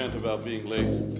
chant about being late.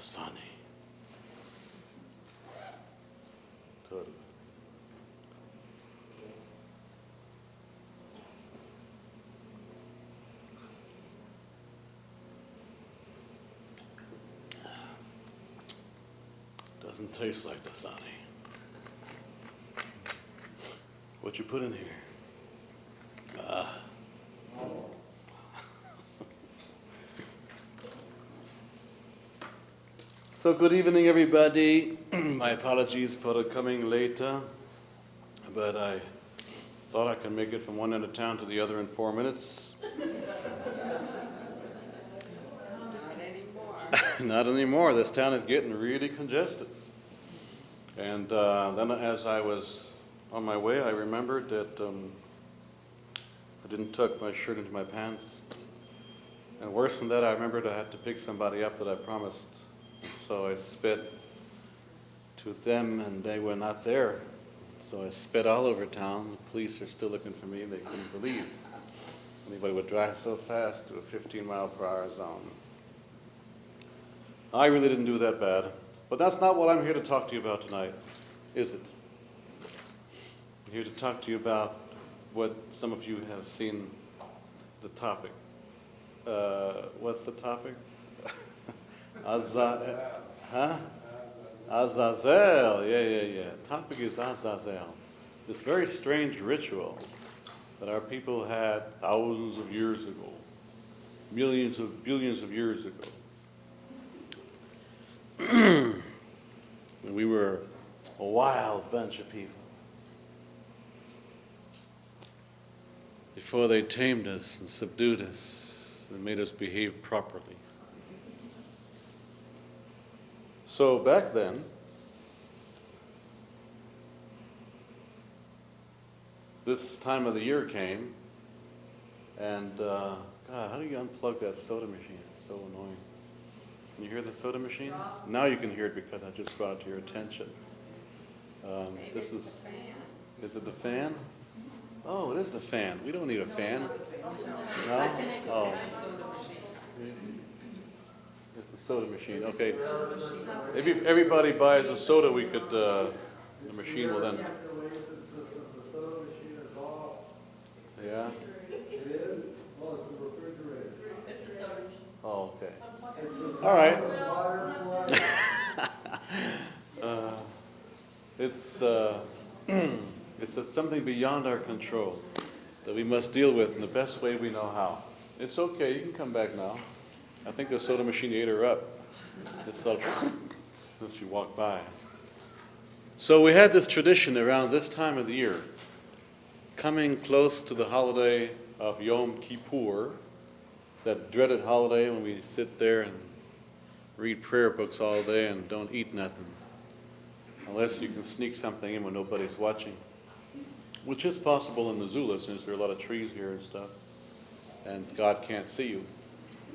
sunny. Totally. Doesn't taste like the sunny. What you put in here? So good evening, everybody. My apologies for coming later, but I thought I could make it from one end of town to the other in 4 minutes. Not anymore. This town is getting really congested. And then as I was on my way, I remembered that I didn't tuck my shirt into my pants. And worse than that, I remembered I had to pick somebody up that I promised. So I spit to them, and they were not there. So I spit all over town. The police are still looking for me. They couldn't believe anybody would drive so fast to a 15-mile-per-hour zone. I really didn't do that bad. But that's not what I'm here to talk to you about tonight, is it? I'm here to talk to you about what some of you have seen the topic. What's the topic? Azazel. Yeah. Topic is Azazel. This very strange ritual that our people had thousands of years ago, millions of billions of years ago. When we were a wild bunch of people. Before they tamed us and subdued us and made us behave properly. So back then, this time of the year came, and God, how do you unplug that soda machine? It's so annoying. Can you hear the soda machine? Now you can hear it because I just brought it to your attention. This is it the fan? Oh, it is the fan. We don't need a fan. No? Oh. It's a soda machine. Okay. Maybe if everybody buys a soda, we could, the machine will then. Yeah? It is? Well, it's a refrigerator. It's a soda machine. Oh, okay. All right. It's something beyond our control that we must deal with in the best way we know how. It's okay. You can come back now. I think the soda machine ate her up. It's like as she walked by. So we had this tradition around this time of the year, coming close to the holiday of Yom Kippur, that dreaded holiday when we sit there and read prayer books all day and don't eat nothing, unless you can sneak something in when nobody's watching, which is possible in Missoula since there are a lot of trees here and stuff, and God can't see you.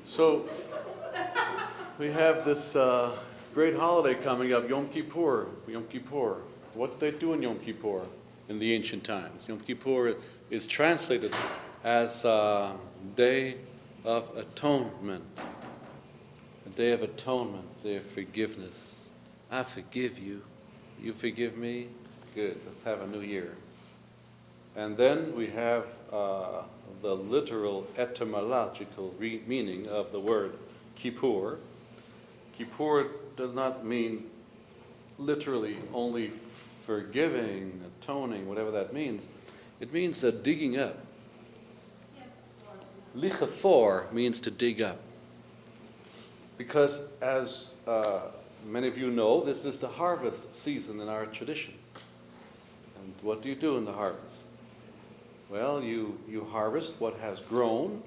So we have this great holiday coming up, Yom Kippur. Yom Kippur. What did they do in Yom Kippur in the ancient times? Yom Kippur is translated as Day of Atonement. A day of atonement, day of forgiveness. I forgive you. You forgive me? Good. Let's have a new year. And then we have the literal etymological meaning of the word Kippur. Kippur does not mean literally only forgiving, atoning, whatever that means. It means digging up. Lichafor means to dig up. Because as many of you know, this is the harvest season in our tradition. And what do you do in the harvest? Well, you harvest what has grown,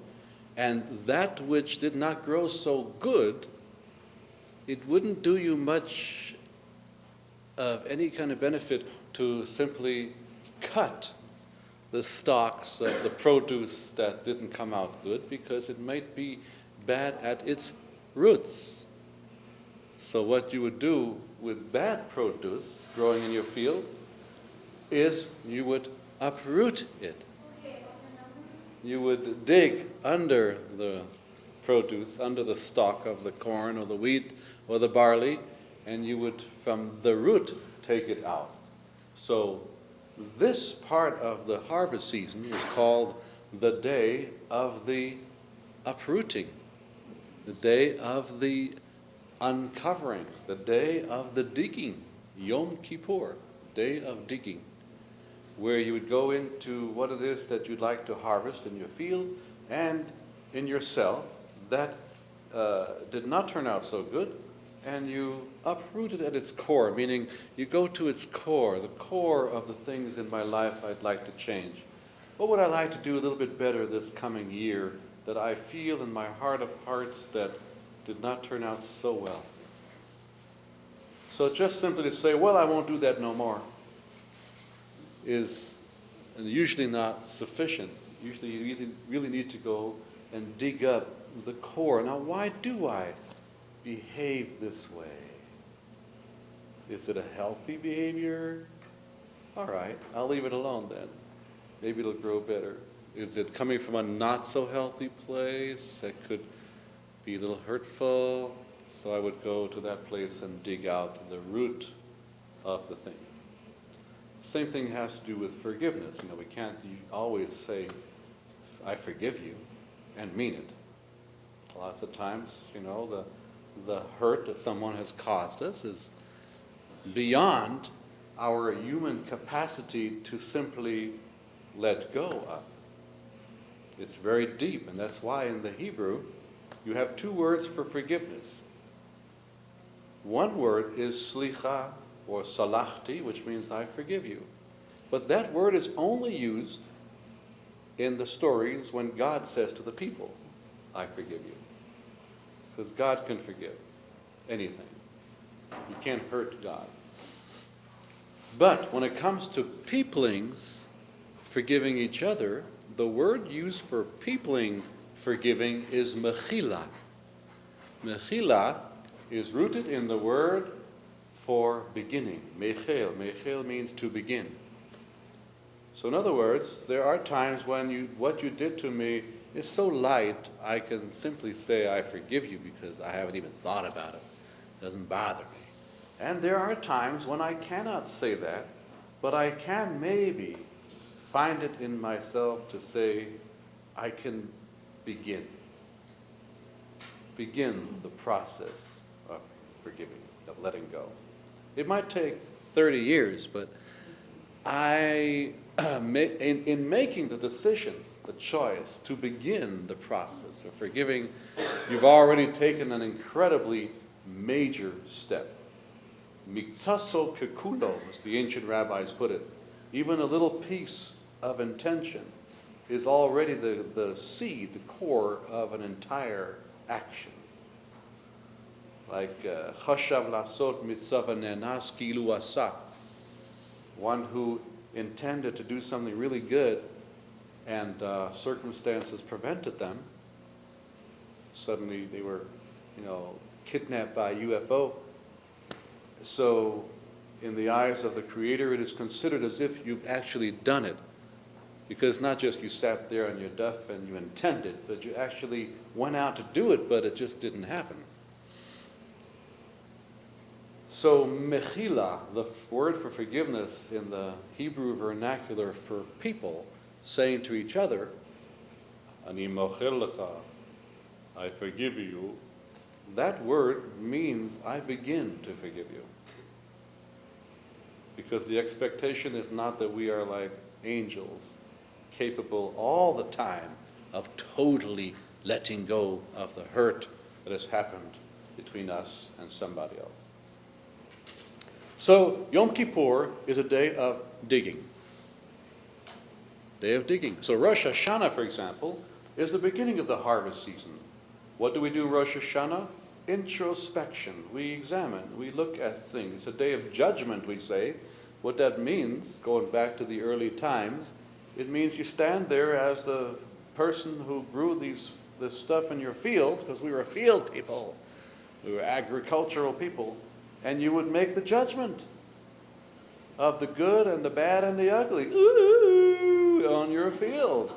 and that which did not grow so good, it wouldn't do you much of any kind of benefit to simply cut the stalks of the produce that didn't come out good, because it might be bad at its roots. So what you would do with bad produce growing in your field is you would uproot it. You would dig under the produce under the stalk of the corn or the wheat or the barley, and you would, from the root, take it out. So this part of the harvest season is called the day of the uprooting, the day of the uncovering, the day of the digging, Yom Kippur, day of digging, where you would go into what it is that you'd like to harvest in your field and in yourself that did not turn out so good, and you uproot it at its core, meaning you go to its core, the core of the things in my life I'd like to change. What would I like to do a little bit better this coming year that I feel in my heart of hearts that did not turn out so well? So just simply to say, well, I won't do that no more, is usually not sufficient. Usually you really need to go and dig up the core. Now, why do I behave this way? Is it a healthy behavior? All right, I'll leave it alone then. Maybe it'll grow better. Is it coming from a not so healthy place that could be a little hurtful? So I would go to that place and dig out the root of the thing. Same thing has to do with forgiveness. We can't always say, I forgive you, and mean it. Lots of times, the hurt that someone has caused us is beyond our human capacity to simply let go of. It's very deep, and that's why in the Hebrew you have two words for forgiveness. One word is slicha, or salachti, which means I forgive you. But that word is only used in the stories when God says to the people, I forgive you. Because God can forgive anything. You can't hurt God. But when it comes to peoplings forgiving each other, the word used for peopling forgiving is mechila. Mechila is rooted in the word for beginning. Mechel. Mechel means to begin. So in other words, there are times when what you did to me is so light, I can simply say I forgive you because I haven't even thought about it. It doesn't bother me. And there are times when I cannot say that, but I can maybe find it in myself to say I can begin the process of forgiving, of letting go. It might take 30 years, but in making the decision, the choice to begin the process of forgiving, you've already taken an incredibly major step. Mikzaso kekulo, as the ancient rabbis put it, even a little piece of intention is already the seed, the core of an entire action. Like chashav lasot mitzvah nenas kilu asa. One who intended to do something really good and circumstances prevented them. Suddenly they were, kidnapped by a UFO. So in the eyes of the Creator, it is considered as if you've actually done it. Because not just you sat there on your duff and you intended, but you actually went out to do it, but it just didn't happen. So mechila, the word for forgiveness in the Hebrew vernacular for people, saying to each other, Ani mochel lecha, I forgive you, that word means I begin to forgive you. Because the expectation is not that we are like angels, capable all the time of totally letting go of the hurt that has happened between us and somebody else. So Yom Kippur is a day of digging. Day of digging. So Rosh Hashanah, for example, is the beginning of the harvest season. What do we do Rosh Hashanah? Introspection. We examine, we look at things. It's a day of judgment, we say. What that means, going back to the early times, it means you stand there as the person who grew this stuff in your field, because we were field people, we were agricultural people, and you would make the judgment of the good and the bad and the ugly on your field.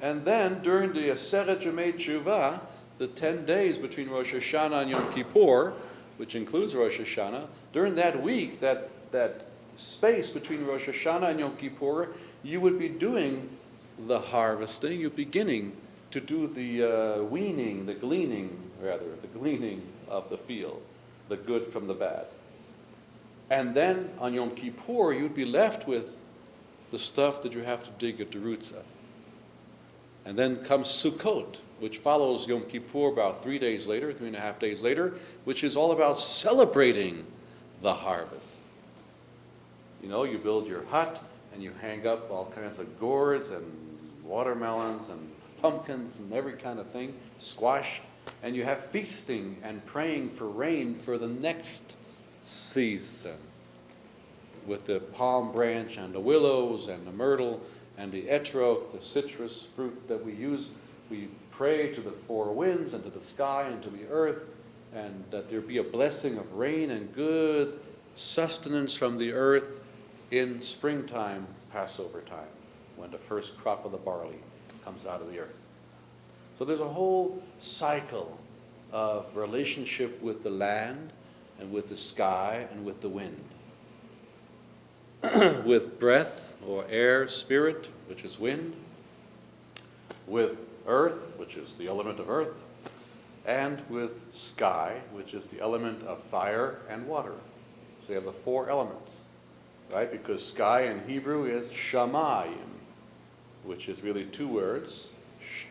And then during the Aseret Yemei Teshuvah, the 10 days between Rosh Hashanah and Yom Kippur, which includes Rosh Hashanah, during that week, that space between Rosh Hashanah and Yom Kippur, you would be doing the harvesting, you're beginning to do the gleaning of the field, the good from the bad. And then on Yom Kippur, you'd be left with the stuff that you have to dig at the roots of. And then comes Sukkot, which follows Yom Kippur about 3 days later, 3.5 days later, which is all about celebrating the harvest. You know, you build your hut and you hang up all kinds of gourds and watermelons and pumpkins and every kind of thing, squash, and you have feasting and praying for rain for the next season with the palm branch and the willows and the myrtle and the etrog, the citrus fruit that we use. We pray to the four winds and to the sky and to the earth, and that there be a blessing of rain and good sustenance from the earth in springtime, Passover time, when the first crop of the barley comes out of the earth. So there's a whole cycle of relationship with the land and with the sky and with the wind. With breath or air, spirit, which is wind, with earth, which is the element of earth, and with sky, which is the element of fire and water. So you have the four elements, right? Because sky in Hebrew is shamayim, which is really two words,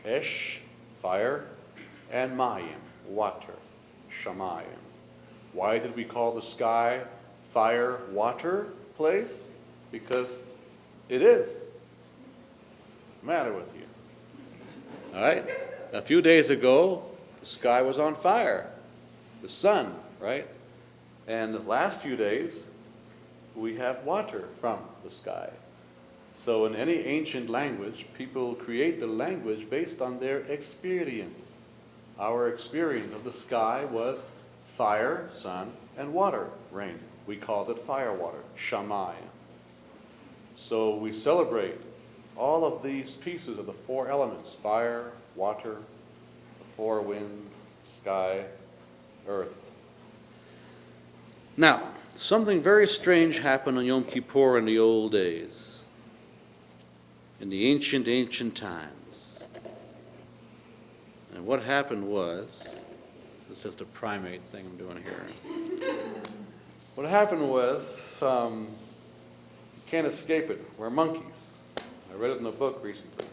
esh, fire, and mayim, water, shamayim. Why did we call the sky fire, water place? Because it is. What's the matter with you? All right? A few days ago, the sky was on fire. The sun, right? And the last few days, we have water from the sky. So in any ancient language, people create the language based on their experience. Our experience of the sky was fire, sun, and water, rain. We called it fire water, shamayim. So we celebrate all of these pieces of the four elements, fire, water, the four winds, sky, earth. Now, something very strange happened on Yom Kippur in the old days, in the ancient times. And what happened was, it's just a primate thing I'm doing here. What happened was, you can't escape it. We're monkeys. I read it in a book recently.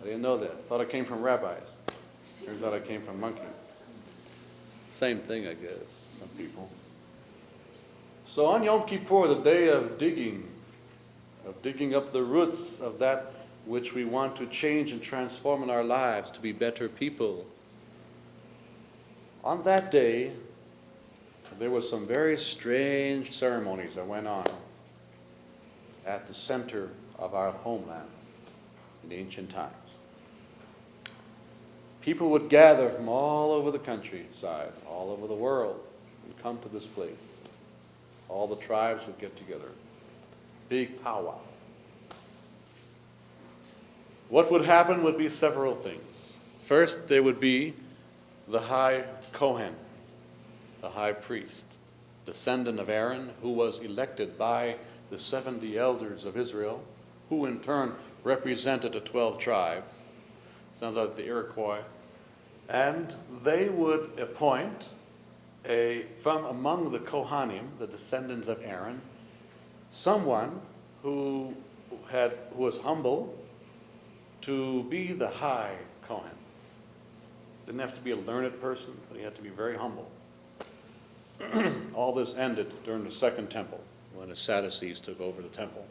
I didn't know that. I thought it came from rabbis. Turns out it came from monkeys. Same thing, I guess, some people. So on Yom Kippur, the day of digging up the roots of that which we want to change and transform in our lives to be better people, on that day, there was some very strange ceremonies that went on at the center of our homeland in the ancient times. People would gather from all over the countryside, all over the world, and come to this place. All the tribes would get together. Big powwow. What would happen would be several things. First, there would be the high Kohen, the high priest, descendant of Aaron, who was elected by the 70 elders of Israel, who in turn represented the 12 tribes. Sounds like the Iroquois. And they would appoint from among the Kohanim, the descendants of Aaron, someone who was humble to be the high Kohen. Didn't have to be a learned person, but he had to be very humble. All this ended during the Second Temple, when the Sadducees took over the temple.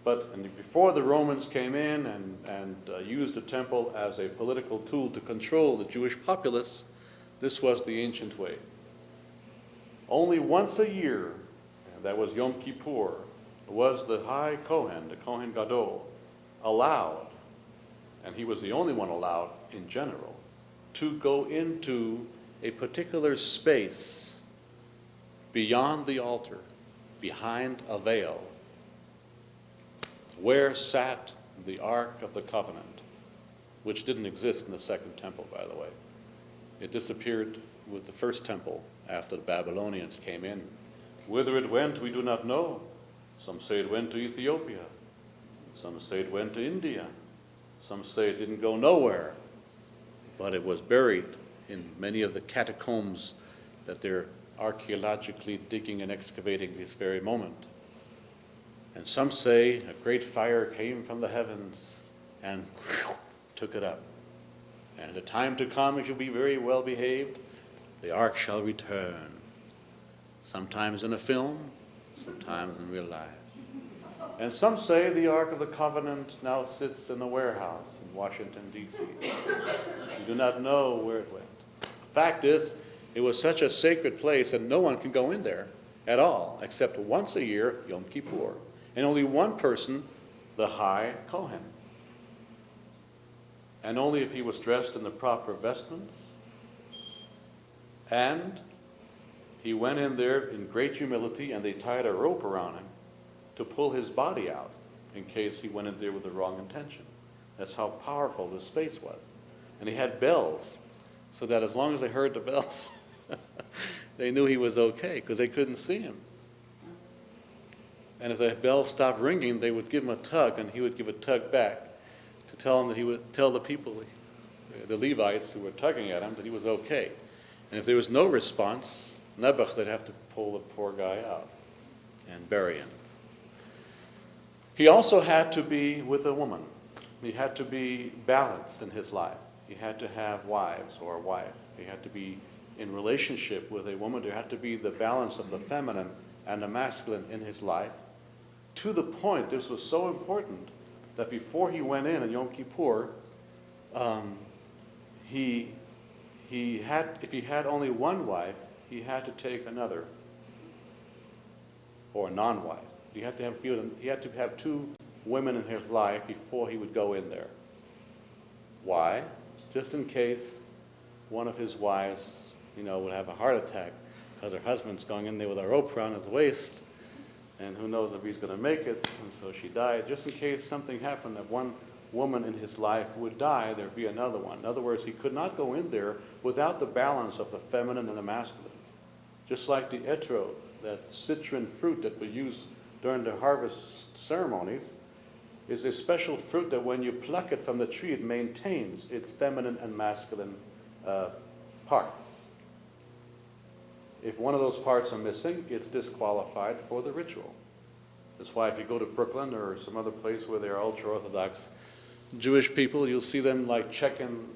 But before the Romans came in and used the temple as a political tool to control the Jewish populace, this was the ancient way. Only once a year, and that was Yom Kippur, was the high Kohen, the Kohen Gadol, allowed, and he was the only one allowed in general, to go into a particular space beyond the altar, behind a veil, where sat the Ark of the Covenant, which didn't exist in the Second Temple, by the way. It disappeared with the first temple after the Babylonians came in. Whither it went, we do not know. Some say it went to Ethiopia. Some say it went to India. Some say it didn't go nowhere. But it was buried in many of the catacombs that they're archaeologically digging and excavating this very moment. And some say a great fire came from the heavens and took it up. And in the time to come, if you be very well behaved, the ark shall return. Sometimes in a film, sometimes in real life. And some say the Ark of the Covenant now sits in a warehouse in Washington, D.C. We do not know where it went. The fact is, it was such a sacred place that no one can go in there at all, except once a year, Yom Kippur. And only one person, the High Kohen. And only if he was dressed in the proper vestments. And he went in there in great humility, and they tied a rope around him to pull his body out in case he went in there with the wrong intention. That's how powerful this space was. And he had bells, so that as long as they heard the bells, they knew he was okay, because they couldn't see him. And as the bell stopped ringing, they would give him a tug, and he would give a tug back to tell him that he would tell the people, the Levites who were tugging at him, that he was okay. And if there was no response, Nebuch, they'd have to pull the poor guy out and bury him. He also had to be with a woman. He had to be balanced in his life. He had to have wives or a wife. He had to be in relationship with a woman. There had to be the balance of the feminine and the masculine in his life. To the point, this was so important, that before he went in on Yom Kippur, if he had only one wife, he had to take another, or a non-wife. He had to have two women in his life before he would go in there. Why? Just in case one of his wives, would have a heart attack because her husband's going in there with a rope around his waist, and who knows if he's going to make it, and so she died. Just in case something happened that one woman in his life would die, there'd be another one. In other words, he could not go in there without the balance of the feminine and the masculine. Just like the etrog, that citron fruit that we use during the harvest ceremonies, is a special fruit that when you pluck it from the tree, it maintains its feminine and masculine parts. If one of those parts are missing, it's disqualified for the ritual. That's why if you go to Brooklyn or some other place where they're ultra-Orthodox Jewish people, you'll see them like checking,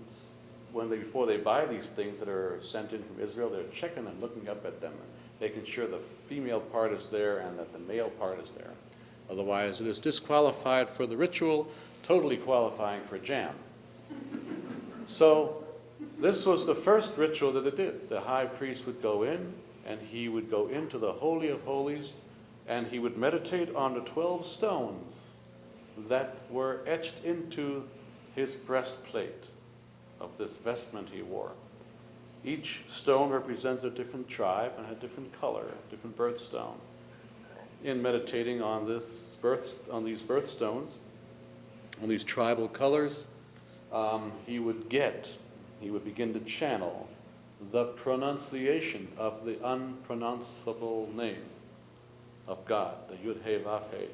before they buy these things that are sent in from Israel, they're checking and looking up at them, making sure the female part is there and that the male part is there. Otherwise, it is disqualified for the ritual, totally qualifying for jam. So this was the first ritual that it did. The high priest would go in, and he would go into the Holy of Holies, and he would meditate on the 12 stones that were etched into his breastplate of this vestment he wore. Each stone represented a different tribe and had a different color, a different birthstone. In meditating on these birthstones, on these tribal colors, he would begin to channel the pronunciation of the unpronounceable name of God, the Yud He Vav He,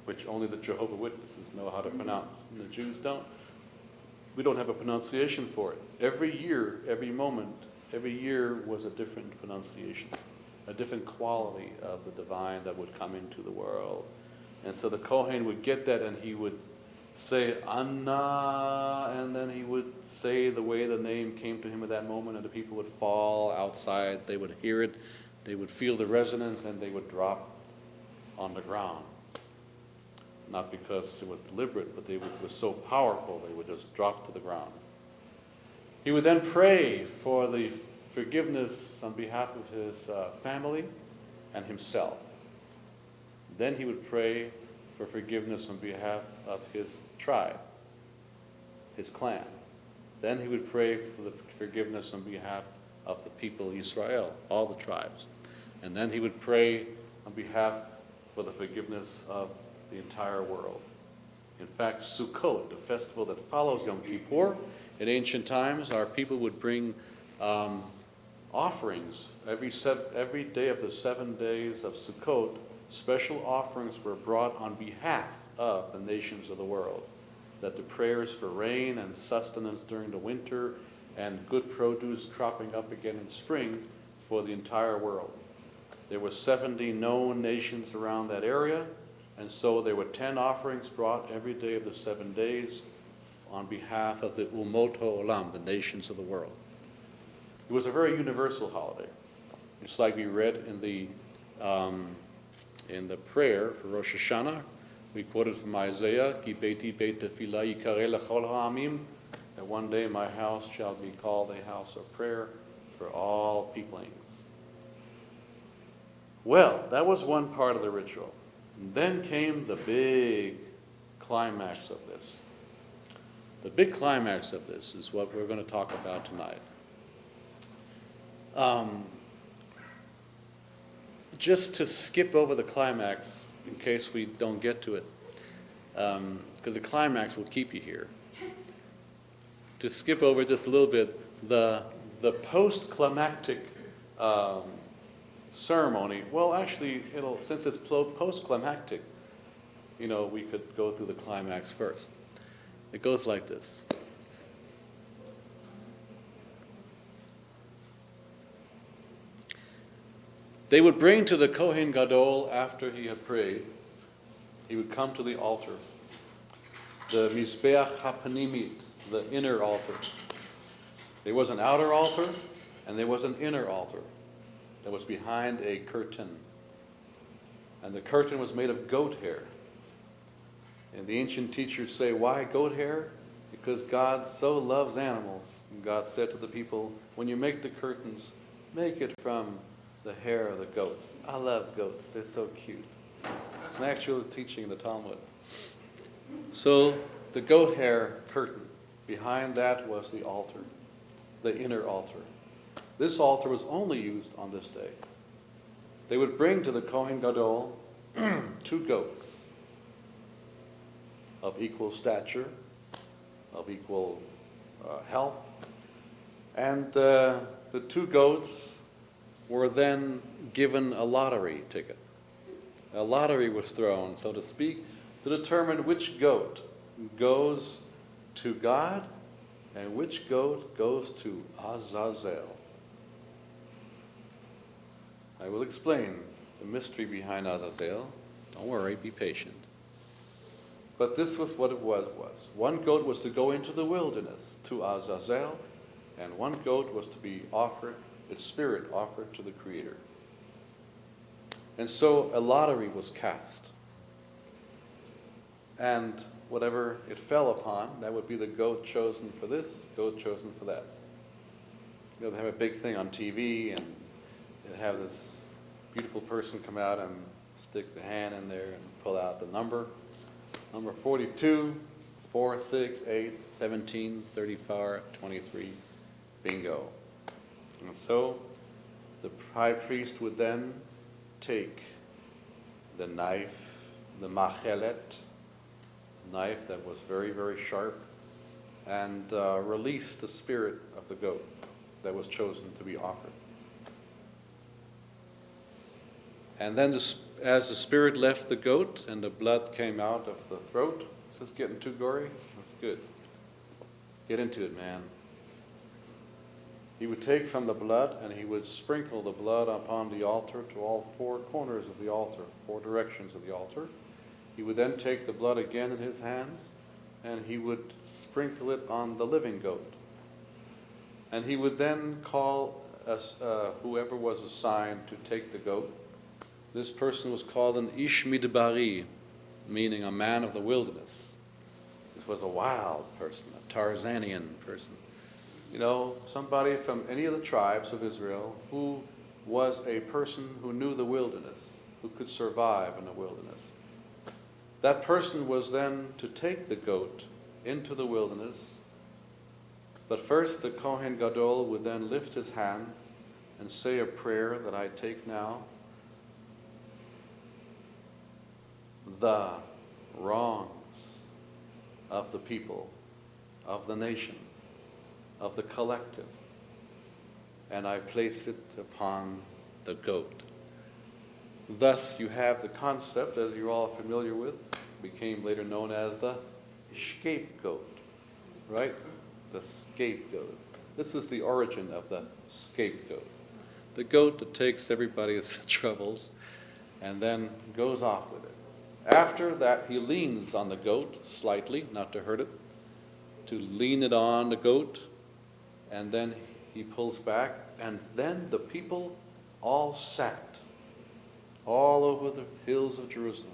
which only the Jehovah's Witnesses know how to pronounce, and the Jews don't. We don't have a pronunciation for it. Every year, every moment, every year was a different pronunciation, a different quality of the divine that would come into the world. And so the Kohen would get that, and he would say Anna, and then he would say the way the name came to him at that moment, and the people would fall outside. They would hear it, they would feel the resonance, and they would drop on the ground. Not because it was deliberate, but it was so powerful, they would just drop to the ground. He would then pray for the forgiveness on behalf of his family and himself. Then he would pray for forgiveness on behalf of his tribe, his clan. Then he would pray for the forgiveness on behalf of the people Israel, all the tribes. And then he would pray on behalf for the forgiveness of the entire world. In fact, Sukkot, the festival that follows Yom Kippur, in ancient times, our people would bring offerings. Every day of the 7 days of Sukkot, special offerings were brought on behalf of the nations of the world, that the prayers for rain and sustenance during the winter and good produce cropping up again in spring for the entire world. There were 70 known nations around that area, and so there were 10 offerings brought every day of the 7 days on behalf of the Umot HaOlam, the nations of the world. It was a very universal holiday. It's like we read in the prayer for Rosh Hashanah. We quoted from Isaiah, Ki beiti beit tefillah yikareh lechol ha'amim, that one day my house shall be called a house of prayer for all peoplings. Well, that was one part of the ritual. And then came the big climax of this. The big climax of this is what we're going to talk about tonight. Just to skip over the climax, in case we don't get to it, because the climax will keep you here. To skip over just a little bit, the post-climactic ceremony, well, actually, since it's post-climactic, we could go through the climax first. It goes like this. They would bring to the Kohen Gadol, after he had prayed, he would come to the altar, the Mizbeach HaPanimit, the inner altar. There was an outer altar, and there was an inner altar that was behind a curtain. And the curtain was made of goat hair. And the ancient teachers say, why goat hair? Because God so loves animals. And God said to the people, when you make the curtains, make it from the hair of the goats. I love goats. They're so cute. It's an actual teaching in the Talmud. So the goat hair curtain, behind that was the altar, the inner altar. This altar was only used on this day. They would bring to the Kohen Gadol 2 goats of equal stature, of equal health, and the 2 goats were then given a lottery ticket. A lottery was thrown, so to speak, to determine which goat goes to God and which goat goes to Azazel. I will explain the mystery behind Azazel. Don't worry, be patient. But this was what it was. One goat was to go into the wilderness to Azazel, and one goat was to be offered, its spirit offered to the Creator. And so a lottery was cast. And whatever it fell upon, that would be the goat chosen for this, goat chosen for that. They have a big thing on TV, and they have this beautiful person come out and stick the hand in there and pull out the number. Number 42, 4, 6, 8, 17, 34, 23, bingo. And so the high priest would then take the knife, the machelet, knife that was very, very sharp, and release the spirit of the goat that was chosen to be offered. And then as the spirit left the goat and the blood came out of the throat, is this getting too gory? That's good. Get into it, man. He would take from the blood and he would sprinkle the blood upon the altar to all 4 corners of the altar, 4 directions of the altar. He would then take the blood again in his hands and he would sprinkle it on the living goat. And he would then call whoever was assigned to take the goat. This person was called an Ish Midbari, meaning a man of the wilderness. This was a wild person, a Tarzanian person. Somebody from any of the tribes of Israel who was a person who knew the wilderness, who could survive in the wilderness. That person was then to take the goat into the wilderness, but first the Kohen Gadol would then lift his hands and say a prayer that I take now. The wrongs of the people, of the nation, of the collective, and I place it upon the goat. Thus you have the concept, as you're all familiar with, became later known as the scapegoat, right? The scapegoat. This is the origin of the scapegoat. The goat that takes everybody's troubles and then goes off with it. After that, he leans on the goat slightly, not to hurt it, to lean it on the goat, and then he pulls back, and then the people all sat all over the hills of Jerusalem,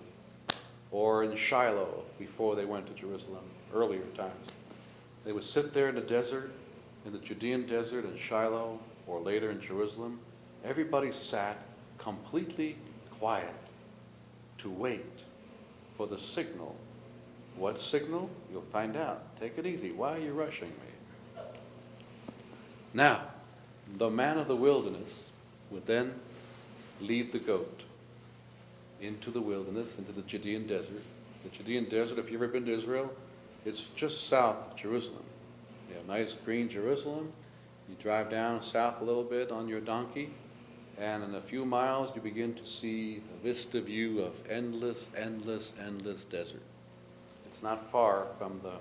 or in Shiloh before they went to Jerusalem, earlier times. They would sit there in the desert, in the Judean desert in Shiloh, or later in Jerusalem. Everybody sat completely quiet to wait for the signal. What signal? You'll find out. Take it easy. Why are you rushing me? Now, the man of the wilderness would then lead the goat into the wilderness, into the Judean desert. The Judean desert, if you've ever been to Israel, it's just south of Jerusalem. You have nice green Jerusalem. You drive down south a little bit on your donkey, and in a few miles you begin to see a vista view of endless, endless, endless desert. It's not far from the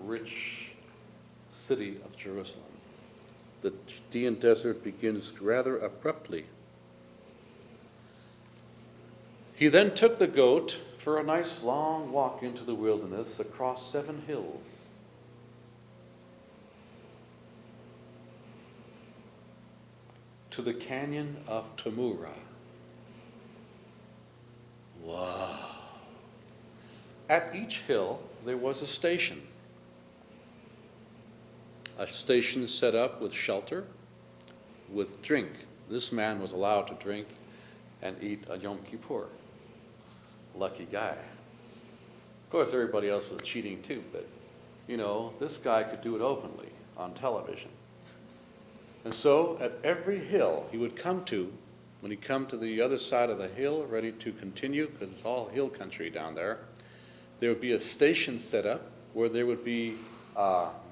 rich city of Jerusalem. The Judean desert begins rather abruptly. He then took the goat for a nice long walk into the wilderness across 7 hills. To the canyon of Tamura. Wow. At each hill there was a station. A station set up with shelter, with drink. This man was allowed to drink and eat a Yom Kippur. Lucky guy. Of course, everybody else was cheating too, but, this guy could do it openly on television. And so, at every hill he would come to, when he'd come to the other side of the hill, ready to continue, because it's all hill country down there would be a station set up where there would be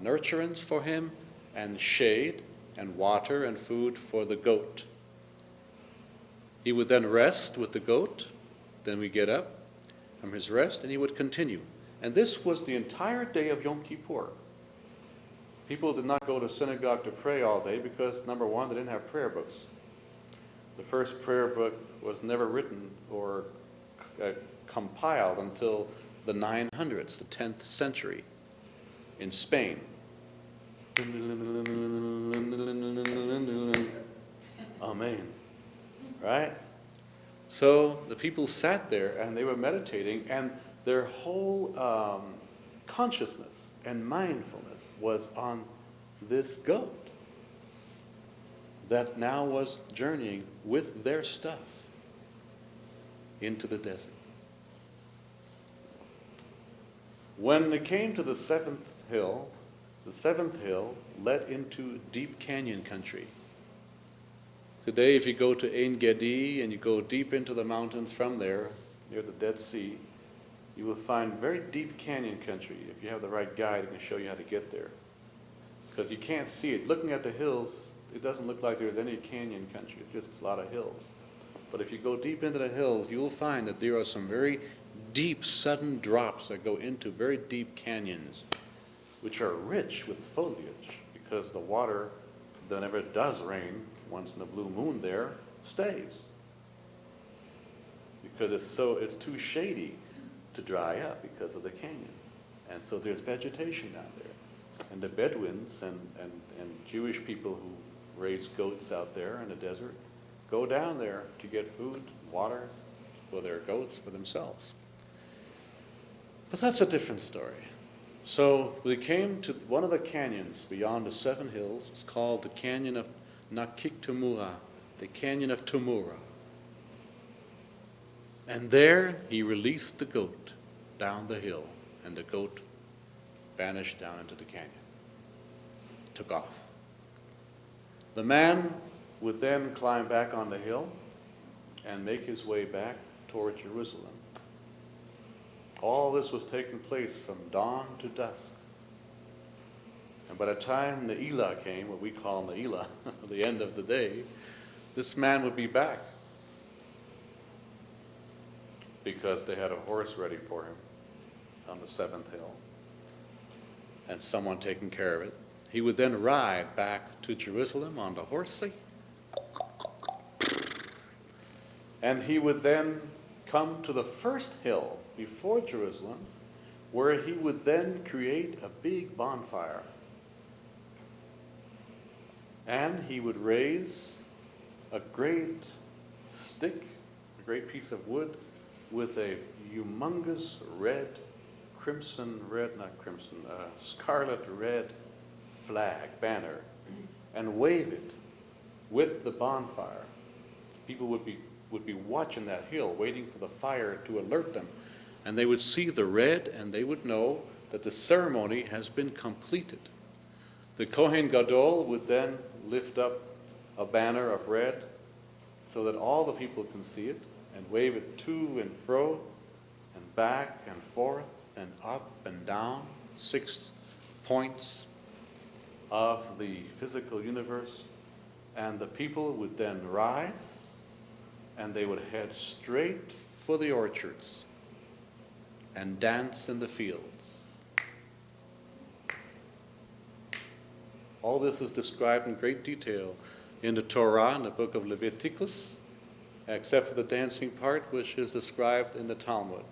nurturance for him, and shade, and water, and food for the goat. He would then rest with the goat. Then we get up from his rest, and he would continue. And this was the entire day of Yom Kippur. People did not go to synagogue to pray all day because, number one, they didn't have prayer books. The first prayer book was never written or compiled until the 900s, the 10th century, in Spain. Amen. Right? So the people sat there and they were meditating, and their whole consciousness and mindfulness was on this goat that now was journeying with their stuff into the desert. When they came to the 7th hill led into deep canyon country. Today, if you go to Ein Gedi and you go deep into the mountains from there, near the Dead Sea, you will find very deep canyon country. If you have the right guide, he can show you how to get there. Because you can't see it. Looking at the hills, it doesn't look like there's any canyon country. It's just a lot of hills. But if you go deep into the hills, you will find that there are some very deep, sudden drops that go into very deep canyons, which are rich with foliage, because the water, whenever it does rain, once in a blue moon there, stays. Because it's too shady to dry up because of the canyons. And so there's vegetation down there. And the Bedouins and Jewish people who raise goats out there in the desert go down there to get food, water for their goats, for themselves. But that's a different story. So we came to one of the canyons beyond the 7 hills. It's called the Canyon of Nakik Tamura, the Canyon of Tamura. And there he released the goat down the hill, and the goat vanished down into the canyon, took off. The man would then climb back on the hill and make his way back toward Jerusalem. All this was taking place from dawn to dusk. And by the time the Elah came, what we call the Elah, the end of the day, this man would be back because they had a horse ready for him on the seventh hill and someone taking care of it. He would then ride back to Jerusalem on the horsey, and he would then come to the first hill before Jerusalem, where he would then create a big bonfire. And he would raise a great stick, a great piece of wood, with a humongous scarlet red flag, banner, and wave it with the bonfire. People would be watching that hill, waiting for the fire to alert them. And they would see the red, and they would know that the ceremony has been completed. The Kohen Gadol would then lift up a banner of red so that all the people can see it and wave it to and fro and back and forth and up and down, 6 points of the physical universe. And the people would then rise and they would head straight for the orchards and dance in the fields. All this is described in great detail in the Torah, in the book of Leviticus, except for the dancing part, which is described in the Talmud.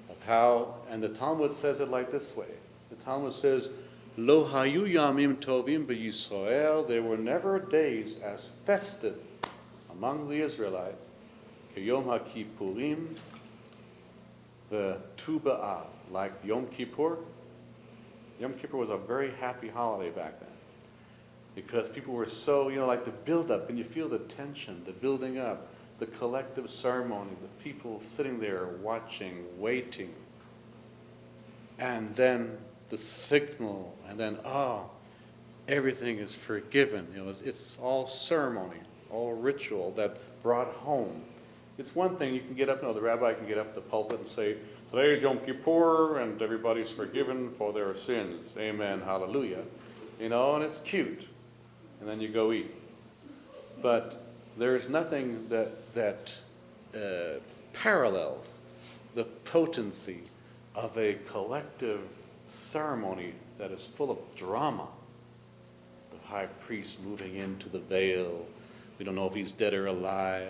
Of how, and the Talmud says it like this way. The Talmud says, Lo hayu yamim tovim b'Yisrael, there were never days as festive among the Israelites, k'yom HaKippurim, the Tu B'Av, like Yom Kippur. Yom Kippur was a very happy holiday back then, because people were so, like the build-up, and you feel the tension, the building up, the collective ceremony, the people sitting there watching, waiting, and then the signal, and then, everything is forgiven. It's all ceremony, all ritual that brought home. It's one thing, you can get up, the rabbi can get up the pulpit and say, today is Yom Kippur, and everybody's forgiven for their sins. Amen, hallelujah. And it's cute. And then you go eat. But there's nothing that parallels the potency of a collective ceremony that is full of drama. The high priest moving into the veil. We don't know if he's dead or alive,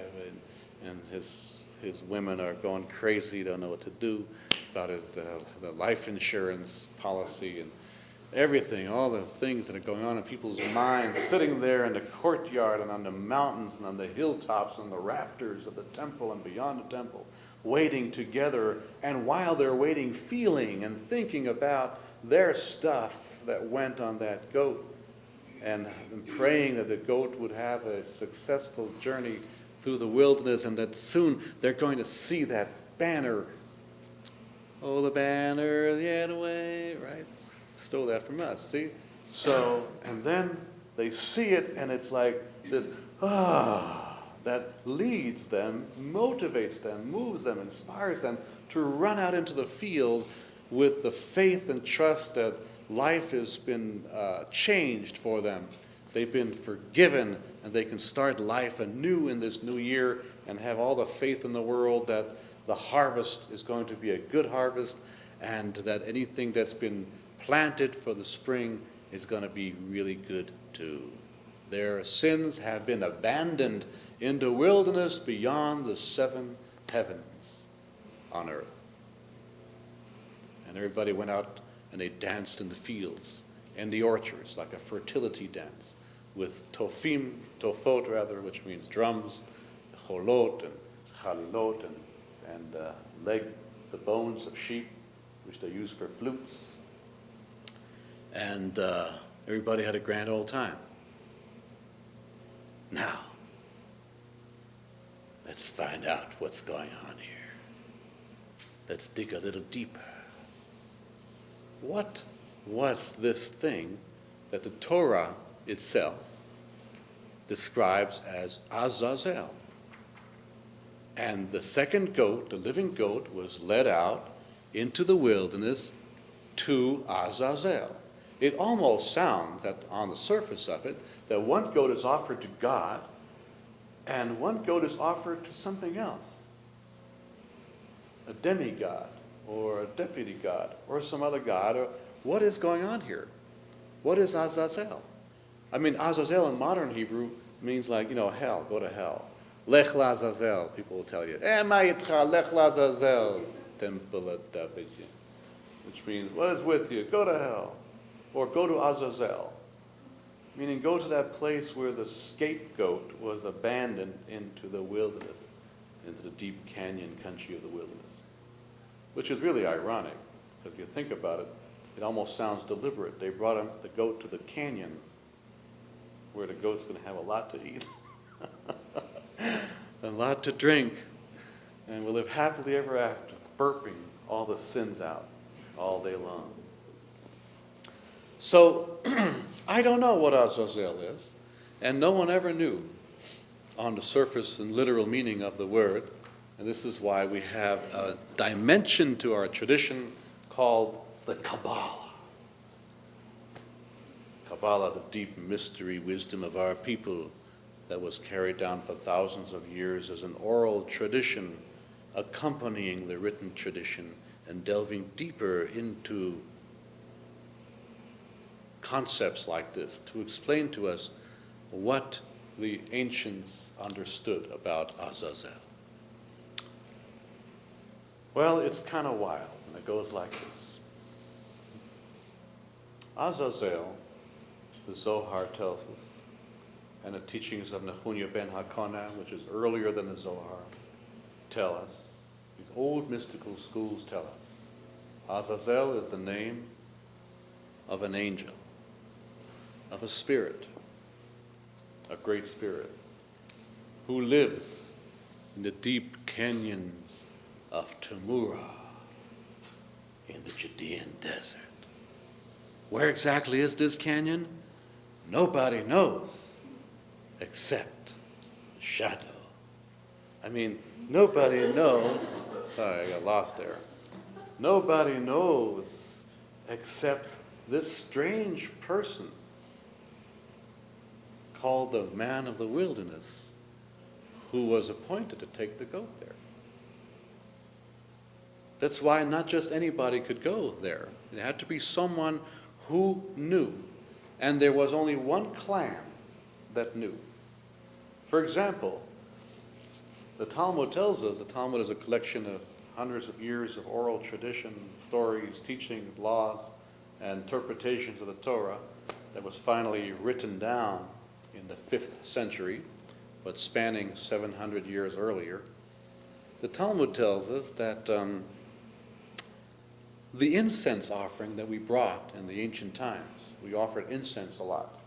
and his women are going crazy, don't know what to do about the life insurance policy and everything, all the things that are going on in people's minds, sitting there in the courtyard and on the mountains and on the hilltops and the rafters of the temple and beyond the temple, waiting together, and while they're waiting, feeling and thinking about their stuff that went on that goat, and praying that the goat would have a successful journey through the wilderness, and that soon they're going to see that banner. Oh, the banner, the other way, right? Stole that from us, see? So, and then they see it, and it's like this, that leads them, motivates them, moves them, inspires them to run out into the field with the faith and trust that life has been changed for them. They've been forgiven, and they can start life anew in this new year and have all the faith in the world that the harvest is going to be a good harvest, and that anything that's been planted for the spring is going to be really good too. Their sins have been abandoned in the wilderness beyond the 7 heavens on earth. And everybody went out and they danced in the fields and the orchards like a fertility dance with tofot, which means drums, cholot and chalilot, and the bones of sheep, which they use for flutes. And everybody had a grand old time. Now, let's find out what's going on here. Let's dig a little deeper. What was this thing that the Torah itself describes as Azazel? And the second goat, the living goat, was led out into the wilderness to Azazel. it almost sounds, that on the surface of it, that one goat is offered to God and one goat is offered to something else. A demigod or a deputy god or some other god. Or what is going on here? What is Azazel? I mean, Azazel in modern Hebrew means like, hell, go to hell. Lech Azazel, people will tell you. Ma'itcha, lech Azazel, temple David. Which means, what is with you? Go to hell. Or go to Azazel. Meaning go to that place where the scapegoat was abandoned into the wilderness, into the deep canyon country of the wilderness. Which is really ironic. If you think about it, it almost sounds deliberate. They brought the goat to the canyon where the goat's going to have a lot to eat, a lot to drink, and will live happily ever after, burping all the sins out all day long. So, I don't know what Azazel is, and no one ever knew on the surface and literal meaning of the word, and this is why we have a dimension to our tradition called the Kabbalah. Kabbalah, the deep mystery wisdom of our people that was carried down for thousands of years as an oral tradition accompanying the written tradition and delving deeper into concepts like this to explain to us what the ancients understood about Azazel. Well, it's kind of wild, and it goes like this. Azazel, the Zohar tells us, and the teachings of Nehunya ben Hakona, which is earlier than the Zohar, tell us, these old mystical schools tell us, Azazel is the name of an angel, of a spirit, a great spirit, who lives in the deep canyons of Temurah in the Judean desert. Where exactly is this canyon? Nobody knows except shadow. I mean, nobody knows. Sorry, I got lost there. Nobody knows except this strange person called the man of the wilderness who was appointed to take the goat there. That's why not just anybody could go there. It had to be someone who knew. And there was only one clan that knew. For example, the Talmud tells us, the Talmud is a collection of hundreds of years of oral tradition, stories, teachings, laws, and interpretations of the Torah that was finally written down in the 5th century, but spanning 700 years earlier. The Talmud tells us that the incense offering that we brought in the ancient times, we offered incense a lot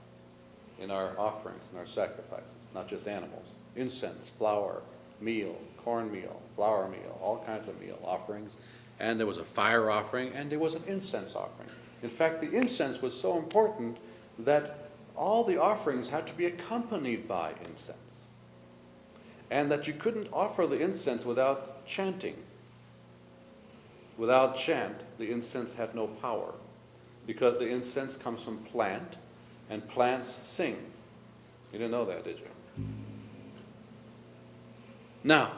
in our offerings, in our sacrifices, not just animals. Incense, flour, meal, cornmeal, flour meal, all kinds of meal offerings. And there was a fire offering, and there was an incense offering. In fact, the incense was so important that all the offerings had to be accompanied by incense. And that you couldn't offer the incense without chanting. Without chant, the incense had no power, because the incense comes from plant, and plants sing. You didn't know that, did you? Now,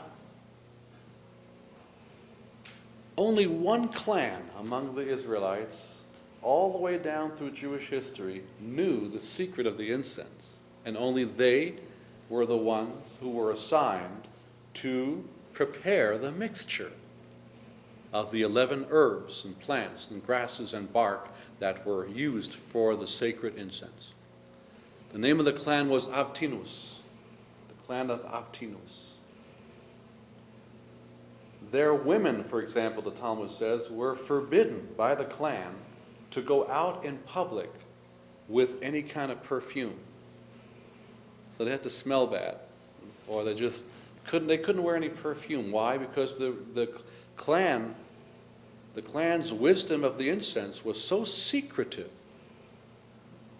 only one clan among the Israelites, all the way down through Jewish history, knew the secret of the incense, and only they were the ones who were assigned to prepare the mixture of the 11 herbs and plants and grasses and bark that were used for the sacred incense. The name of the clan was Avtinus, the clan of Avtinus. Their women, for example, the Talmud says, were forbidden by the clan to go out in public with any kind of perfume. So they had to smell bad, or they couldn't wear any perfume. Why? Because the clan's wisdom of the incense was so secretive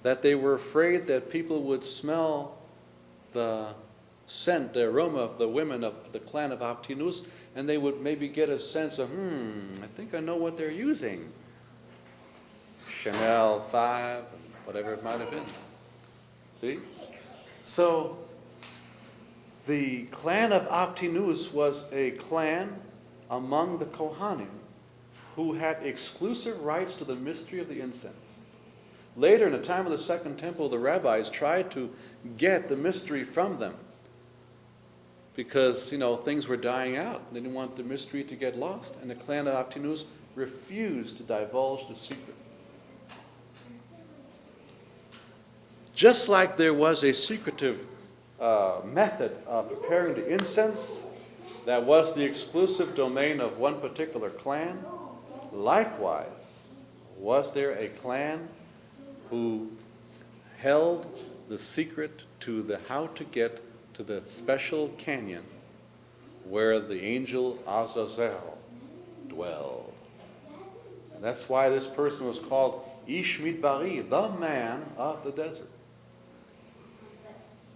that they were afraid that people would smell the scent, the aroma of the women of the clan of Avtinus, and they would maybe get a sense of, I think I know what they're using. Chanel 5, whatever it might have been. See? So, the clan of Avtinus was a clan among the Kohanim who had exclusive rights to the mystery of the incense. Later, in the time of the Second Temple, the rabbis tried to get the mystery from them because, things were dying out. They didn't want the mystery to get lost. And the clan of Avtinus refused to divulge the secret. Just like there was a secretive method of preparing the incense that was the exclusive domain of one particular clan, likewise was there a clan who held the secret to how to get to the special canyon where the angel Azazel dwelled. And that's why this person was called Ish Midbari, the man of the desert.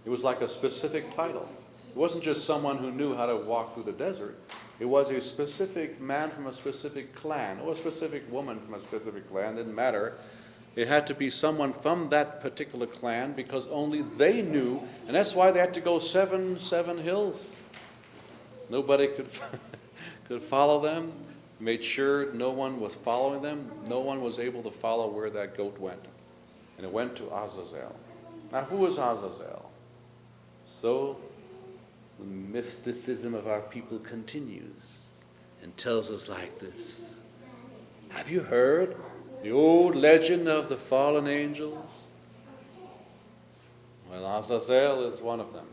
It was like a specific title. It wasn't just someone who knew how to walk through the desert. It was a specific man from a specific clan, or a specific woman from a specific clan. It didn't matter. It had to be someone from that particular clan because only they knew, and that's why they had to go seven hills. Nobody could follow them. Made sure no one was following them. No one was able to follow where that goat went. And it went to Azazel. Now, who is Azazel? So, the mysticism of our people continues and tells us like this. Have you heard the old legend of the fallen angels? Well, Azazel is one of them.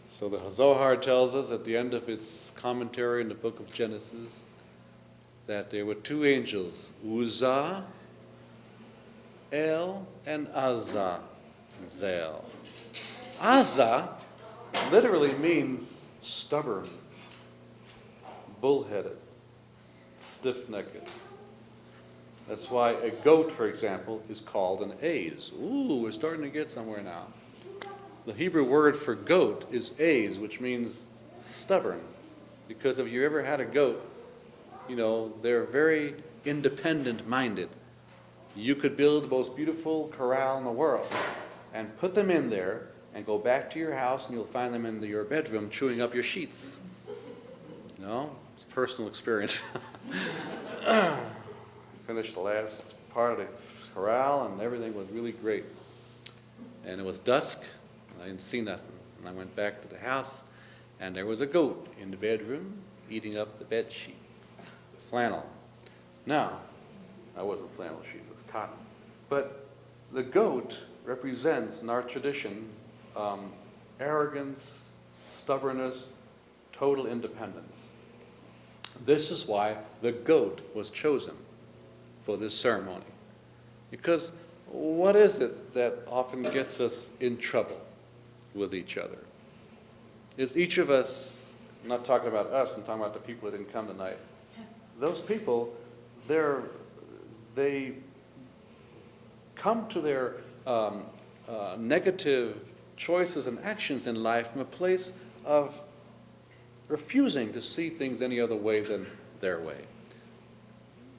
So the Zohar tells us at the end of its commentary in the book of Genesis that there were two angels, Uzzah, El, and Azazel. Azza literally means stubborn, bullheaded, stiff-necked. That's why a goat, for example, is called an az. Ooh, we're starting to get somewhere now. The Hebrew word for goat is az, which means stubborn. Because if you ever had a goat, they're very independent-minded. You could build the most beautiful corral in the world and put them in there and go back to your house and you'll find them in your bedroom chewing up your sheets. It's a personal experience. Finished the last part of the corral and everything was really great. And it was dusk and I didn't see nothing. And I went back to the house and there was a goat in the bedroom eating up the bed sheet. Flannel. Now, that wasn't flannel sheet, it was cotton. But the goat represents in our tradition arrogance, stubbornness, total independence. This is why the goat was chosen for this ceremony. Because what is it that often gets us in trouble with each other? Is each of us, I'm not talking about us, I'm talking about the people that didn't come tonight. Those people, they come to their negative choices and actions in life from a place of refusing to see things any other way than their way.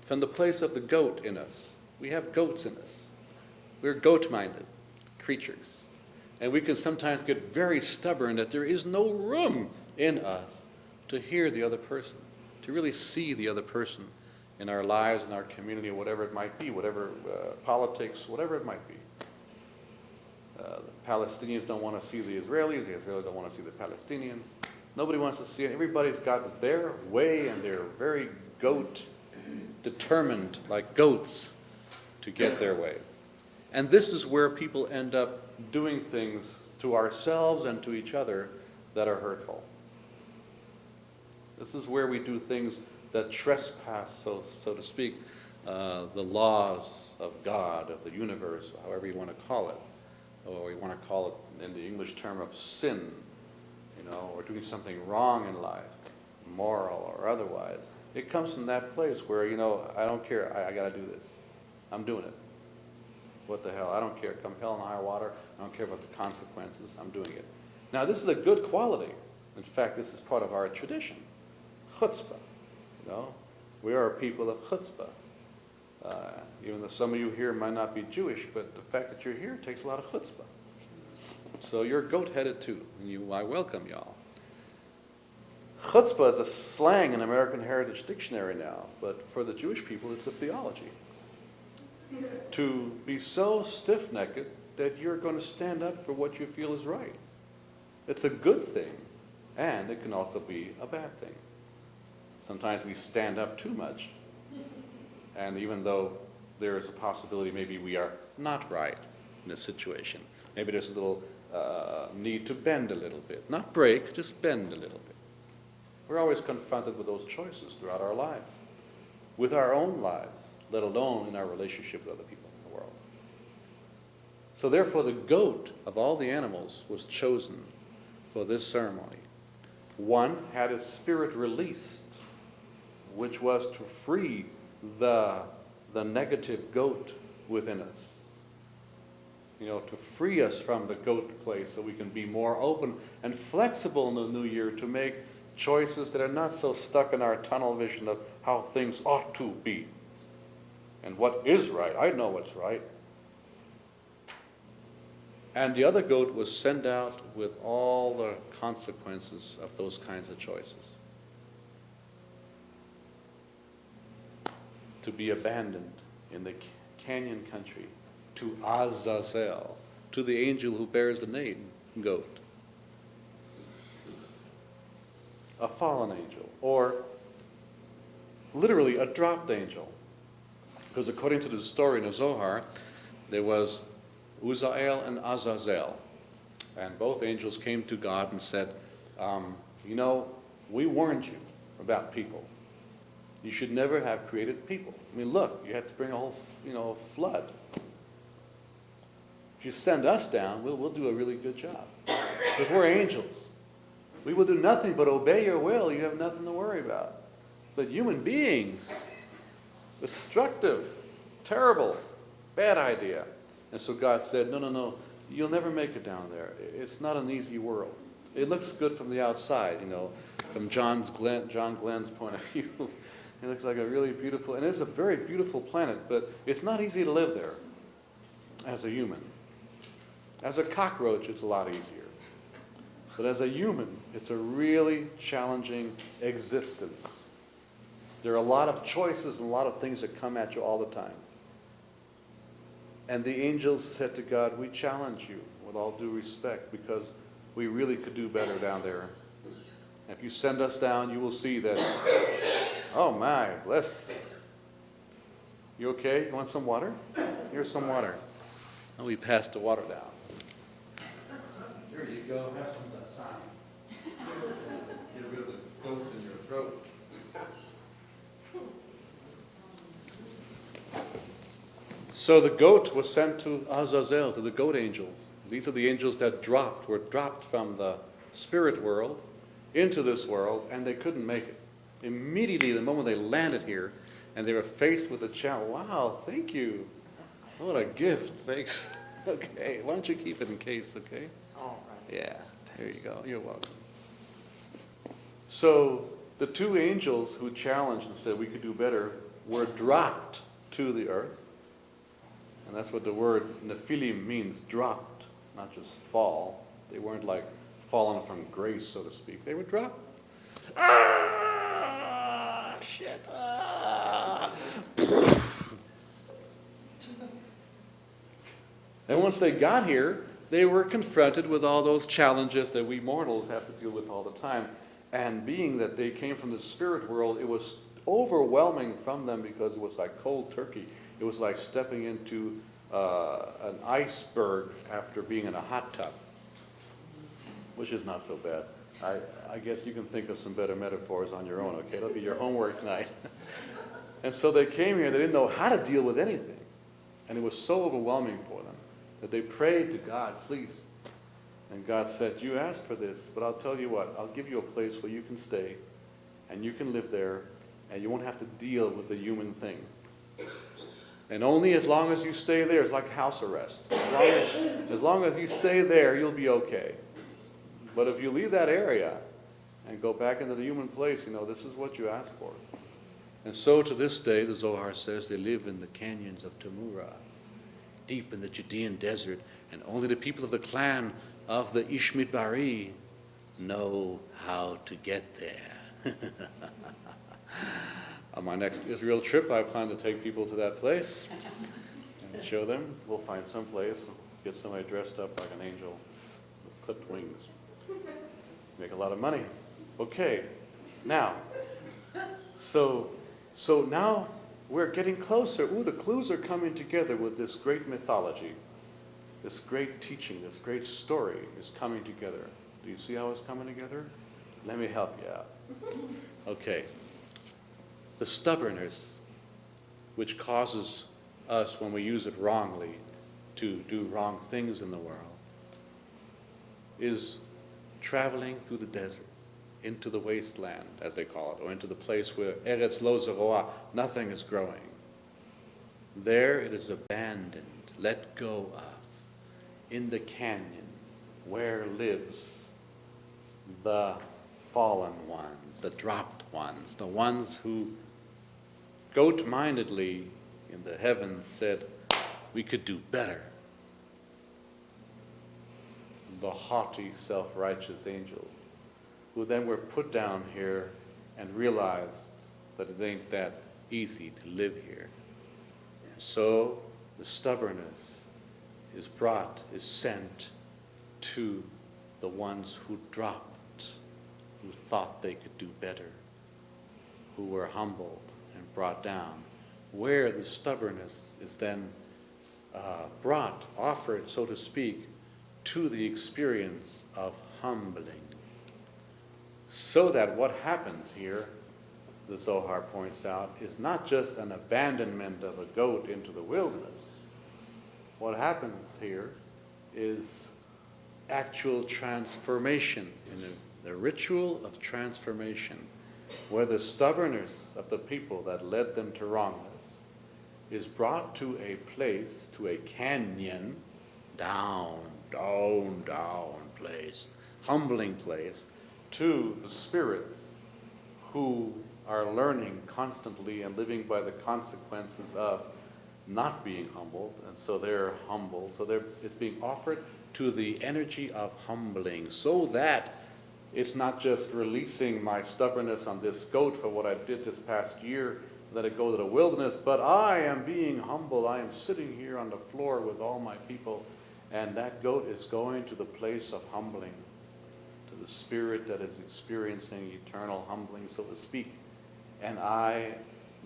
From the place of the goat in us. We have goats in us. We're goat-minded creatures. And we can sometimes get very stubborn that there is no room in us to hear the other person, to really see the other person in our lives, in our community, whatever it might be, whatever politics, whatever it might be. The Palestinians don't want to see the Israelis don't want to see the Palestinians. Nobody wants to see it. Everybody's got their way and they're very determined, like goats, to get their way. And this is where people end up doing things to ourselves and to each other that are hurtful. This is where we do things that trespass, so to speak, the laws of God, of the universe, however you want to call it. Or we want to call it in the English term of sin, or doing something wrong in life, moral or otherwise. It comes from that place where, I don't care, I got to do this. I'm doing it. What the hell, I don't care. Come hell and high water, I don't care about the consequences, I'm doing it. Now, this is a good quality. In fact, this is part of our tradition. Chutzpah. We are a people of chutzpah, Even though some of you here might not be Jewish, but the fact that you're here takes a lot of chutzpah. So you're goat-headed too, and I welcome y'all. Chutzpah is a slang in American Heritage Dictionary now, but for the Jewish people, it's a theology. To be so stiff-necked that you're going to stand up for what you feel is right. It's a good thing, and it can also be a bad thing. Sometimes we stand up too much, and even though there is a possibility maybe we are not right in a situation, maybe there's a little need to bend a little bit. Not break, just bend a little bit. We're always confronted with those choices throughout our lives, with our own lives, let alone in our relationship with other people in the world. So therefore the goat of all the animals was chosen for this ceremony. One had its spirit released, which was to free the negative goat within us. To free us from the goat place so we can be more open and flexible in the new year to make choices that are not so stuck in our tunnel vision of how things ought to be and what is right. I know what's right. And the other goat was sent out with all the consequences of those kinds of choices. To be abandoned in the canyon country, to Azazel, to the angel who bears the name goat. A fallen angel, or literally a dropped angel. Because according to the story in the Zohar, there was Uzael and Azazel. And both angels came to God and said, we warned you about people. You should never have created people. I mean, look, you had to bring a whole, flood. If you send us down, we'll do a really good job. Because we're angels. We will do nothing but obey your will. You have nothing to worry about. But human beings, destructive, terrible, bad idea. And so God said, no, you'll never make it down there. It's not an easy world. It looks good from the outside, from John Glenn's point of view. It looks like a really beautiful, and it's a very beautiful planet, but it's not easy to live there as a human. As a cockroach, it's a lot easier. But as a human, it's a really challenging existence. There are a lot of choices and a lot of things that come at you all the time. And the angels said to God, we challenge you with all due respect because we really could do better down there. If you send us down, you will see that, oh my, bless. You okay? You want some water? Here's some water. And we passed the water down. Here you go, have some dasani. Get rid of the goat in your throat. So the goat was sent to Azazel, to the goat angels. These are the angels that were dropped from the spirit world into this world, and they couldn't make it. Immediately, the moment they landed here, and they were faced with a challenge. Wow, thank you. What a gift. Thanks. Okay, why don't you keep it in case, okay? All right. Yeah, there you go. You're welcome. So the two angels who challenged and said we could do better were dropped to the earth. And that's what the word Nephilim means, dropped, not just fall. They weren't like fallen from grace, so to speak. They were dropped. Ah, shit. Ah. And once they got here, they were confronted with all those challenges that we mortals have to deal with all the time. And being that they came from the spirit world, it was overwhelming from them because it was like cold turkey. It was like stepping into an iceberg after being in a hot tub, which is not so bad. I guess you can think of some better metaphors on your own, okay? That'll be your homework tonight. And so they came here, they didn't know how to deal with anything. And it was so overwhelming for them that they prayed to God, please. And God said, you asked for this, but I'll tell you what, I'll give you a place where you can stay, and you can live there, and you won't have to deal with the human thing. And only as long as you stay there, it's like house arrest. As long as you stay there, you'll be okay. But if you leave that area and go back into the human place, this is what you asked for. And so to this day, the Zohar says, they live in the canyons of Tamura, deep in the Judean desert, and only the people of the clan of the Ishmidbari know how to get there. On my next Israel trip, I plan to take people to that place and show them. We'll find some place, get somebody dressed up like an angel with clipped wings. Make a lot of money. Okay, now, so now we're getting closer. Ooh, the clues are coming together with this great mythology. This great teaching, this great story is coming together. Do you see how it's coming together? Let me help you out. Okay. The stubbornness which causes us, when we use it wrongly, to do wrong things in the world, is traveling through the desert, into the wasteland, as they call it, or into the place where Eretz lo zeroah, nothing is growing. There it is abandoned, let go of, in the canyon where lives the fallen ones, the dropped ones, the ones who goat-mindedly in the heavens said, we could do better. The haughty, self-righteous angels, who then were put down here and realized that it ain't that easy to live here. So the stubbornness is brought, is sent to the ones who dropped, who thought they could do better, who were humbled and brought down, where the stubbornness is then brought, offered, so to speak, to the experience of humbling. So that what happens here, the Zohar points out, is not just an abandonment of a goat into the wilderness. What happens here is actual transformation, in the ritual of transformation, where the stubbornness of the people that led them to wrongness is brought to a place, to a canyon, down place, humbling place, to the spirits who are learning constantly and living by the consequences of not being humbled, and so they're humbled. So it's being offered to the energy of humbling, so that it's not just releasing my stubbornness on this goat for what I did this past year, let it go to the wilderness, but I am being humble. I am sitting here on the floor with all my people, and that goat is going to the place of humbling, to the spirit that is experiencing eternal humbling, so to speak. And I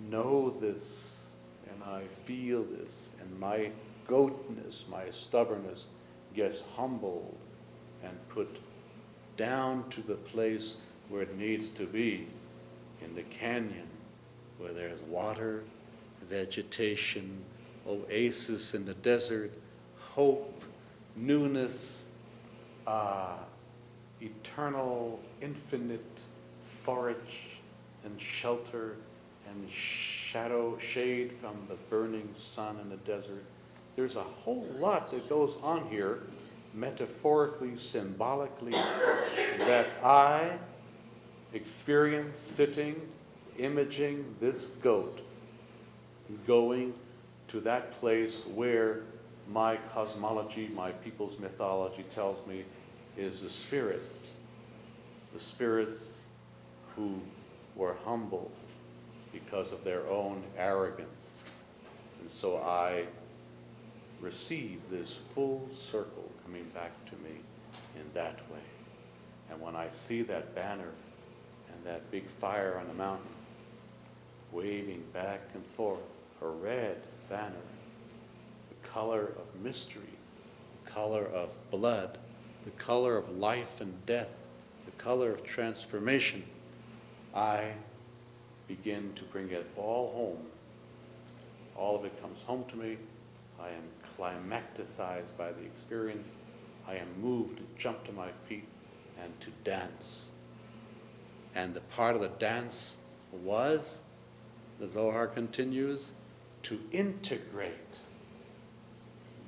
know this, and I feel this, and my goatness, my stubbornness gets humbled and put down to the place where it needs to be, in the canyon, where there's water, vegetation, oasis in the desert, hope, newness, eternal, infinite forage and shelter and shade from the burning sun in the desert. There's a whole lot that goes on here, metaphorically, symbolically, that I experience sitting, imaging this goat, going to that place where my cosmology, my people's mythology tells me is the spirits who were humbled because of their own arrogance. And so I receive this full circle coming back to me in that way. And when I see that banner and that big fire on the mountain waving back and forth, a red banner, the color of mystery, the color of blood, the color of life and death, the color of transformation, I begin to bring it all home. All of it comes home to me. I am climacticized by the experience. I am moved to jump to my feet and to dance. And the part of the dance was, the Zohar continues, to integrate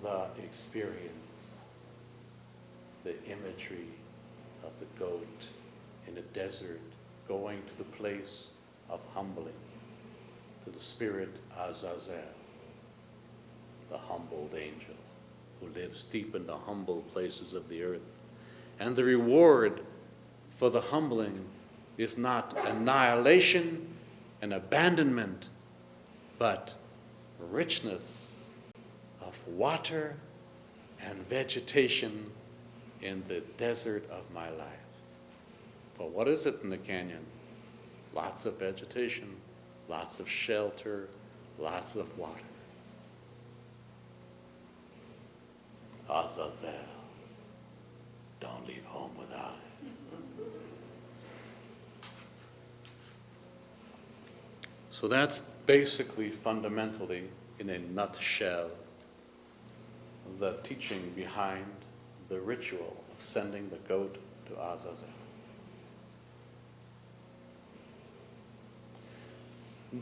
the experience, the imagery of the goat in the desert, going to the place of humbling, to the spirit Azazel, the humbled angel who lives deep in the humble places of the earth. And the reward for the humbling is not annihilation and abandonment, but richness of water and vegetation in the desert of my life. For what is it in the canyon? Lots of vegetation, lots of shelter, lots of water. Azazel, don't leave home without it. So that's basically, fundamentally, in a nutshell, the teaching behind the ritual of sending the goat to Azazel.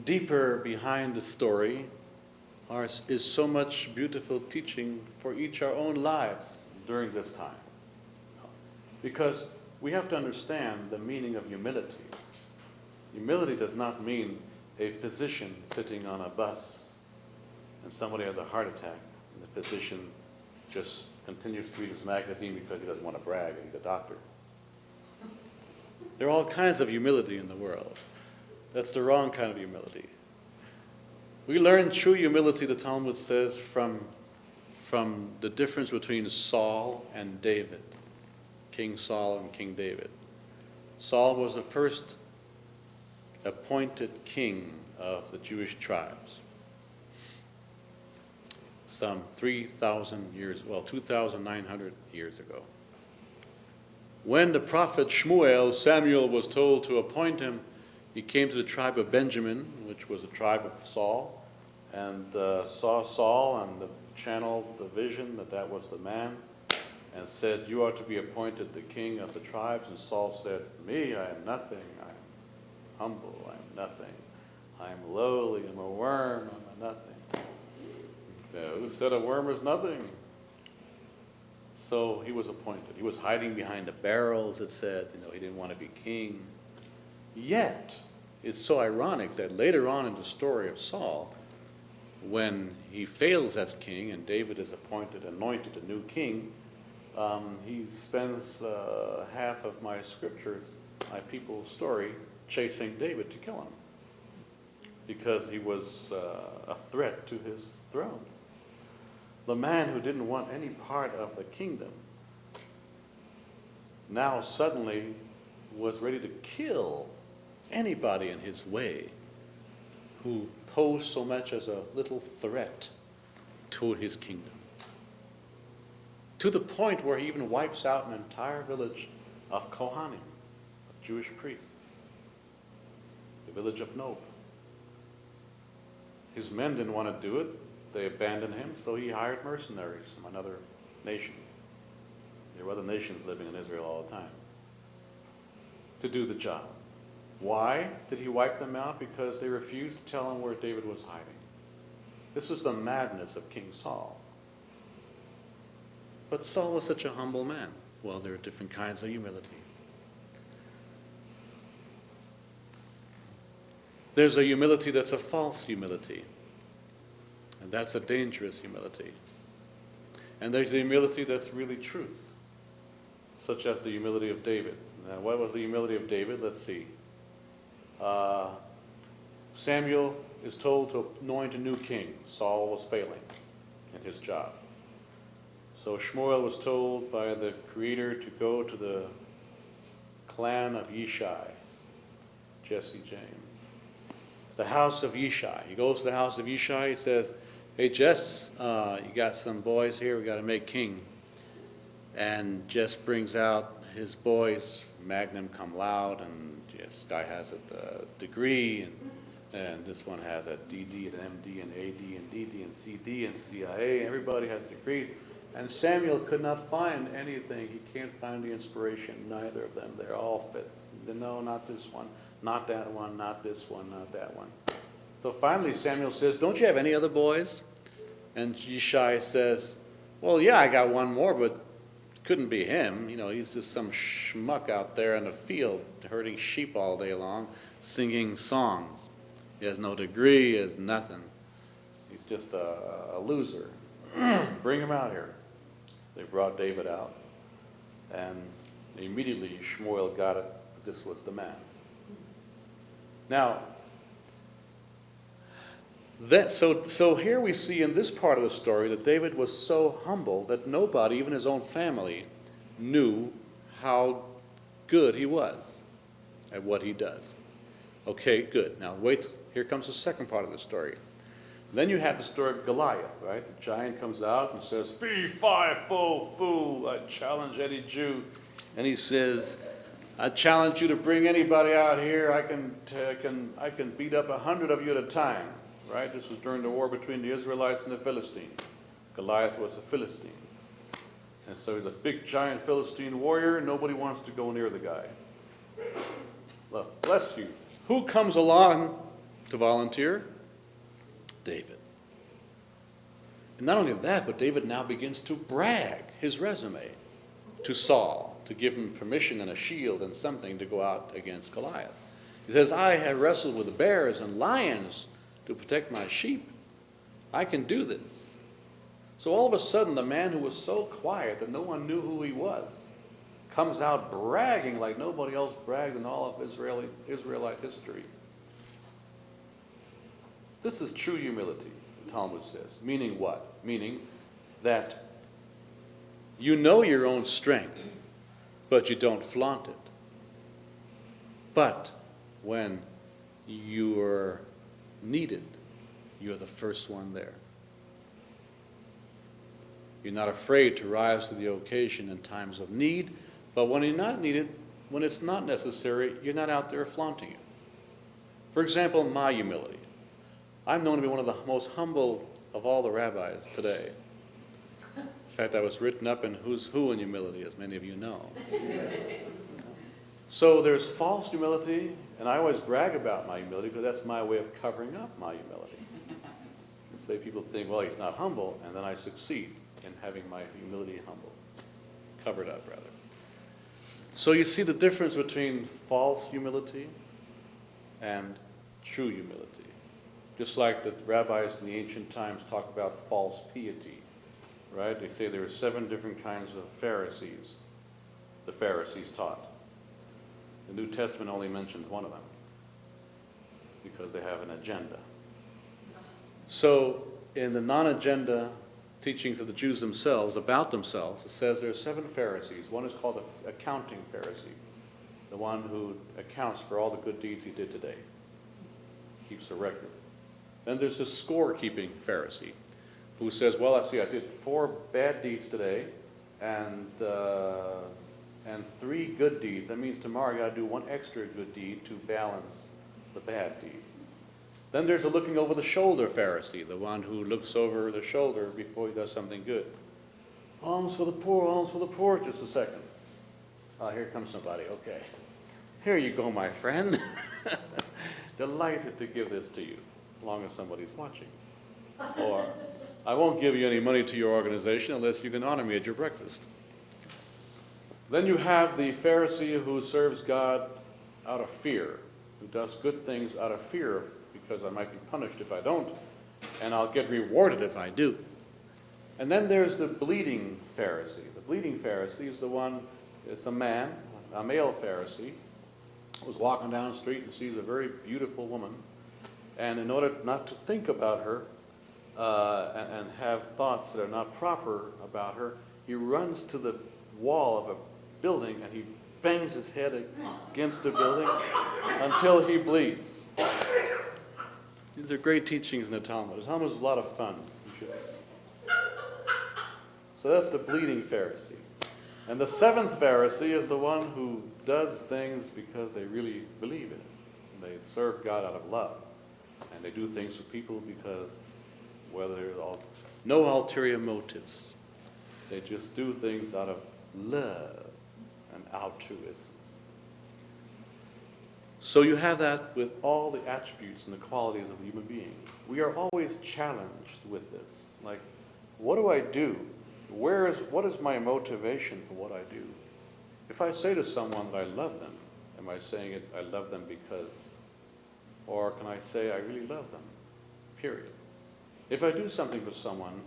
Deeper behind the story is so much beautiful teaching for each our own lives during this time. Because we have to understand the meaning of humility. Humility does not mean a physician sitting on a bus and somebody has a heart attack and the physician just continues to read his magazine because he doesn't want to brag and he's a doctor. There are all kinds of humility in the world. That's the wrong kind of humility. We learn true humility, the Talmud says, from the difference between Saul and David, King Saul and King David. Saul was the first appointed king of the Jewish tribes. Some 2,900 years ago. When the prophet Samuel was told to appoint him, he came to the tribe of Benjamin, which was a tribe of Saul, and saw Saul and channeled the vision that was the man, and said, "You are to be appointed the king of the tribes." And Saul said, "Me, I am nothing. I am humble. I am nothing. I am lowly. I'm a worm. I'm a nothing." So, who said a worm is nothing? So he was appointed. He was hiding behind the barrels, it said. He didn't want to be king. Yet, it's so ironic that later on in the story of Saul, when he fails as king and David is anointed a new king, he spends half of my scriptures, my people's story, chasing David to kill him because he was a threat to his throne. The man who didn't want any part of the kingdom now suddenly was ready to kill anybody in his way who posed so much as a little threat to his kingdom. To the point where he even wipes out an entire village of Kohanim, of Jewish priests, the village of Nob. His men didn't want to do it. They abandoned him, so he hired mercenaries from another nation. There were other nations living in Israel all the time to do the job. Why did he wipe them out? Because they refused to tell him where David was hiding. This is the madness of King Saul. But Saul was such a humble man. Well, there are different kinds of humility. There's a humility that's a false humility. And that's a dangerous humility. And there's a humility that's really truth, such as the humility of David. Now, what was the humility of David? Let's see. Samuel is told to anoint a new king. Saul was failing in his job. So Shmuel was told by the Creator to go to the clan of Yishai, Jesse James, the house of Yishai. He goes to the house of Yishai. He says, "Hey, Jess, you got some boys here. We got to make king." And Jess brings out his boys, magna cum laude, and this guy has a degree, and this one has a DD, an MD, an AD, and DD, and CD, and CIA. Everybody has degrees. And Samuel could not find anything. He can't find the inspiration. Neither of them. They're all fit. No, not this one, not that one, not this one, not that one. So finally Samuel says, "Don't you have any other boys?" And Yishai says, "Well, yeah, I got one more, but it couldn't be him. He's just some schmuck out there in the field herding sheep all day long, singing songs." He has no degree, he has nothing. He's just a loser. Bring him out here. They brought David out, and immediately Shmuel got it that this was the man. Now, so here we see in this part of the story that David was so humble that nobody, even his own family, knew how good he was at what he does. Okay, good. Now wait, here comes the second part of the story. Then you have the story of Goliath, right? The giant comes out and says, "Fee, fi, fo, foo, I challenge any Jew." And he says, "I challenge you to bring anybody out here. I can beat up 100 of you at a time." Right? This was during the war between the Israelites and the Philistines. Goliath was a Philistine. And so he's a big, giant Philistine warrior. Nobody wants to go near the guy. Look, bless you. Who comes along to volunteer? David. And not only that, but David now begins to brag his resume to Saul, to give him permission and a shield and something to go out against Goliath. He says, "I have wrestled with bears and lions to protect my sheep. I can do this." So all of a sudden, the man who was so quiet that no one knew who he was comes out bragging like nobody else bragged in all of Israelite history. This is true humility, the Talmud says. Meaning what? Meaning that you know your own strength, but you don't flaunt it. But when you're needed, you're the first one there. You're not afraid to rise to the occasion in times of need, but when you're not needed, when it's not necessary, you're not out there flaunting it. For example, my humility. I'm known to be one of the most humble of all the rabbis today. In fact, I was written up in Who's Who in Humility, as many of you know. So there's false humility, and I always brag about my humility because that's my way of covering up my humility. This way people think, well, he's not humble, and then I succeed in having my humility humble, covered up rather. So you see the difference between false humility and true humility. Just like the rabbis in the ancient times talk about false piety, right? They say there were 7 different kinds of Pharisees the Pharisees taught. The New Testament only mentions one of them because they have an agenda. So in the non-agenda teachings of the Jews themselves, about themselves, it says there are 7 Pharisees. One is called the accounting Pharisee, the one who accounts for all the good deeds he did today, keeps a record. Then there's the score-keeping Pharisee, who says, well, let's see, I did 4 bad deeds today and 3 good deeds. That means tomorrow I got to do 1 extra good deed to balance the bad deeds. Then there's a looking over the shoulder Pharisee, the one who looks over the shoulder before he does something good. Alms for the poor, alms for the poor. Just a second. Here comes somebody. Okay. Here you go, my friend. Delighted to give this to you, as long as somebody's watching. Or, I won't give you any money to your organization unless you can honor me at your breakfast. Then you have the Pharisee who serves God out of fear, who does good things out of fear because I might be punished if I don't, and I'll get rewarded if I do. And then there's the bleeding Pharisee. The bleeding Pharisee is the one, it's a man, a male Pharisee, who's walking down the street and sees a very beautiful woman, and in order not to think about her and have thoughts that are not proper about her, he runs to the wall of a building and he bangs his head against the building until he bleeds. These are great teachings in the Talmud. The Talmud is a lot of fun. So that's the bleeding Pharisee. And the 7th Pharisee is the one who does things because they really believe in it. And they serve God out of love. And they do things for people because, no ulterior motives. They just do things out of love and altruism. So you have that with all the attributes and the qualities of a human being. We are always challenged with this. Like, what do I do? What is my motivation for what I do? If I say to someone that I love them, am I saying it, I love them because Or can I say I really love them? Period. If I do something for someone,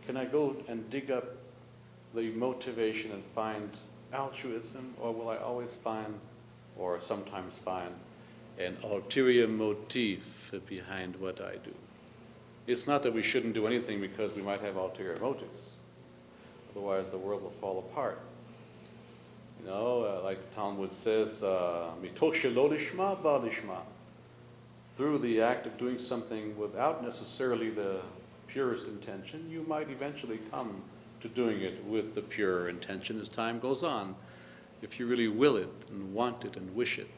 can I go and dig up the motivation and find altruism, or will I always find, or sometimes find, an ulterior motive behind what I do? It's not that we shouldn't do anything because we might have ulterior motives. Otherwise, the world will fall apart. Like the Talmud says, mitoch shelo lishma ba lishma. Through the act of doing something without necessarily the purest intention, you might eventually come to doing it with the pure intention as time goes on, if you really will it and want it and wish it.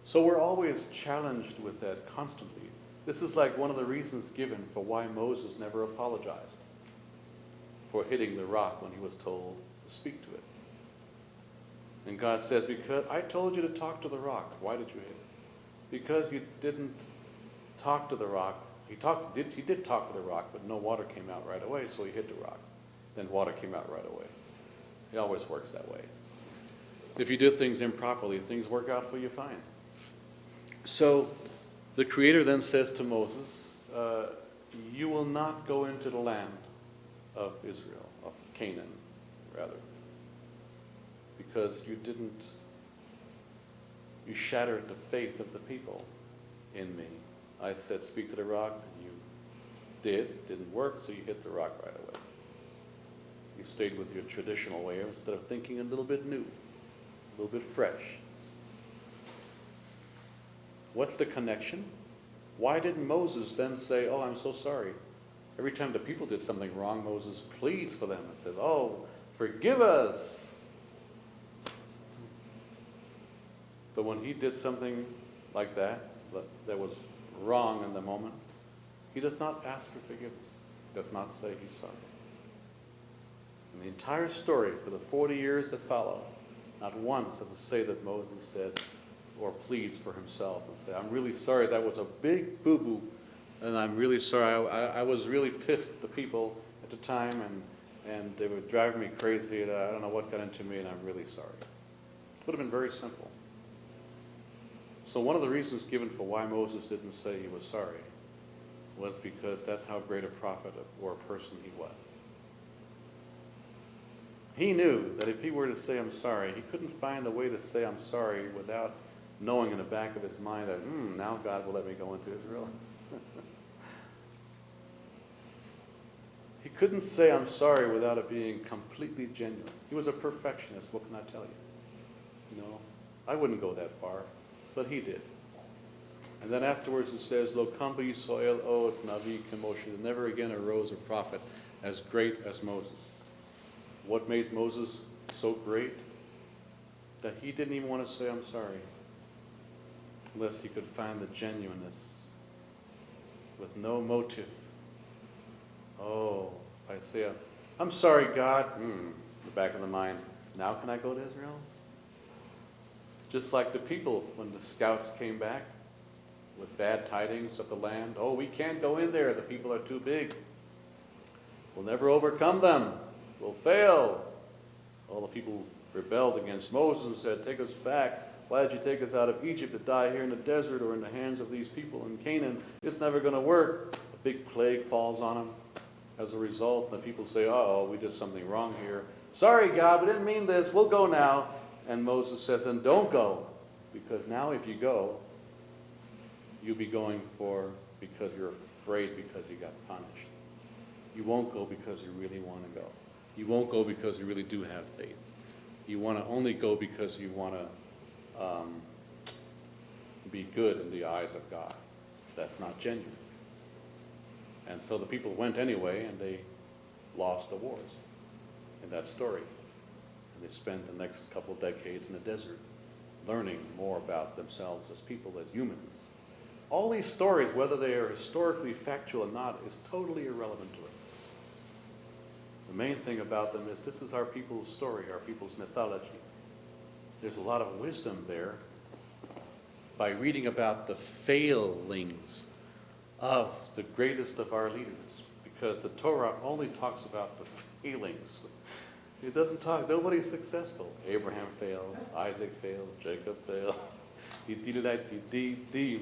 So we're always challenged with that constantly. This is like one of the reasons given for why Moses never apologized for hitting the rock when he was told to speak to it. And God says, because I told you to talk to the rock, why did you hit it? Because you didn't talk to the rock. He did talk to the rock, but no water came out right away, so he hit the rock. Then water came out right away. It always works that way. If you do things improperly, things work out for you fine. So the Creator then says to Moses, you will not go into the land of Israel, of Canaan, rather, because you shattered the faith of the people in me. I said, speak to the rock, and you didn't work, so you hit the rock right away. You stayed with your traditional way instead of thinking a little bit new, a little bit fresh. What's the connection? Why didn't Moses then say, oh, I'm so sorry? Every time the people did something wrong, Moses pleads for them and says, oh, forgive us. But when he did something like that was wrong in the moment, he does not ask for forgiveness. He does not say he's sorry. In the entire story, for the 40 years that follow, not once does it say that Moses said or pleads for himself and say, I'm really sorry, that was a big boo-boo, and I'm really sorry. I was really pissed at the people at the time, and they were driving me crazy, and I don't know what got into me, and I'm really sorry. It would have been very simple. So one of the reasons given for why Moses didn't say he was sorry was because that's how great a prophet or a person he was. He knew that if he were to say I'm sorry, he couldn't find a way to say I'm sorry without knowing in the back of his mind that, now God will let me go into Israel. He couldn't say I'm sorry without it being completely genuine. He was a perfectionist, what can I tell you? I wouldn't go that far, but he did. And then afterwards it says, Lo kam b'Yisrael od navi k'Moshe. There never again arose a prophet as great as Moses. What made Moses so great? That he didn't even want to say I'm sorry unless he could find the genuineness with no motive. Oh, if I say I'm sorry, God, in the back of the mind, now can I go to Israel? Just like the people when the scouts came back with bad tidings of the land. Oh, we can't go in there. The people are too big. We'll never overcome them. We'll fail. All the people rebelled against Moses and said, take us back. Why did you take us out of Egypt to die here in the desert or in the hands of these people in Canaan? It's never going to work. A big plague falls on them. As a result, the people say, oh, we did something wrong here. Sorry, God, we didn't mean this. We'll go now. And Moses says, then don't go. Because now if you go, you'll be going because you're afraid because you got punished. You won't go because you really want to go. You won't go because you really do have faith. You want to only go because you want to be good in the eyes of God. That's not genuine. And so the people went anyway, and they lost the wars in that story. And they spent the next couple of decades in the desert learning more about themselves as people, as humans. All these stories, whether they are historically factual or not, is totally irrelevant to us. The main thing about them is this is our people's story, our people's mythology. There's a lot of wisdom there by reading about the failings of the greatest of our leaders, because the Torah only talks about the failings. It doesn't talk, nobody's successful. Abraham failed, Isaac failed, Jacob failed,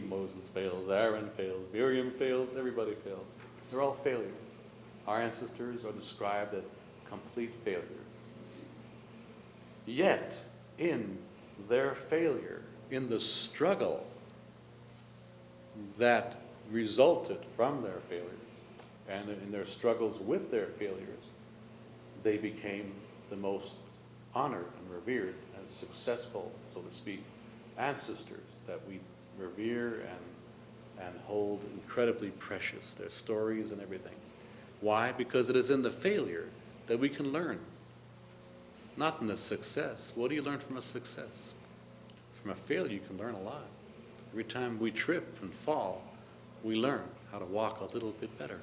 Moses fails, Aaron fails, Miriam fails, everybody fails. They're all failures. Our ancestors are described as complete failures. Yet, in their failure, in the struggle that resulted from their failures, and in their struggles with their failures, they became the most honored and revered and successful, so to speak, ancestors that we revere and hold incredibly precious, their stories and everything. Why? Because it is in the failure that we can learn, not in the success. What do you learn from a success? From a failure, you can learn a lot. Every time we trip and fall, we learn how to walk a little bit better.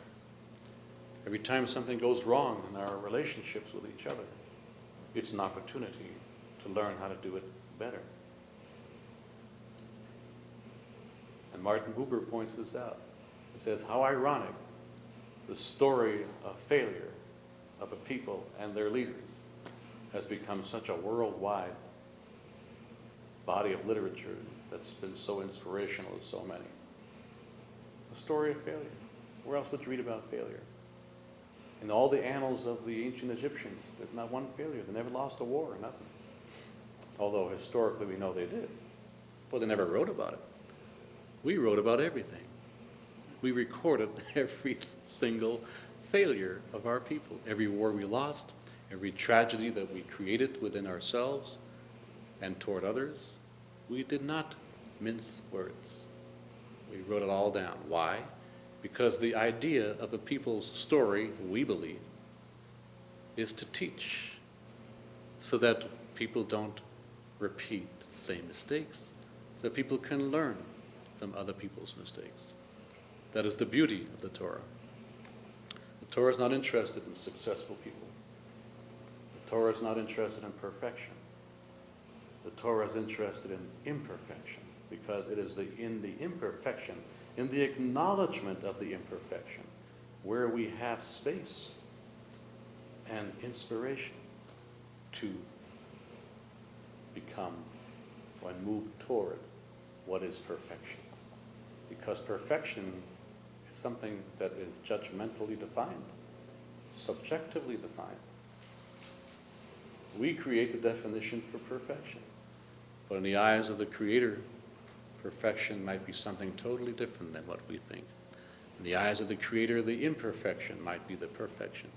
Every time something goes wrong in our relationships with each other, it's an opportunity to learn how to do it better. And Martin Buber points this out. He says, how ironic the story of failure of a people and their leaders has become such a worldwide body of literature that's been so inspirational to so many. The story of failure. Where else would you read about failure? In all the annals of the ancient Egyptians, there's not one failure. They never lost a war or nothing. Although historically we know they did. But they never wrote about it. We wrote about everything. We recorded every single failure of our people. Every war we lost, every tragedy that we created within ourselves and toward others. We did not mince words. We wrote it all down. Why? Because the idea of the people's story, we believe, is to teach so that people don't repeat the same mistakes, so that people can learn from other people's mistakes. That is the beauty of the Torah. The Torah is not interested in successful people. The Torah is not interested in perfection. The Torah is interested in imperfection, because it is in the imperfection, in the acknowledgement of the imperfection, where we have space and inspiration to become and move toward what is perfection. Because perfection is something that is judgmentally defined, subjectively defined. We create the definition for perfection. But in the eyes of the Creator, perfection might be something totally different than what we think. In the eyes of the Creator, the imperfection might be the perfection.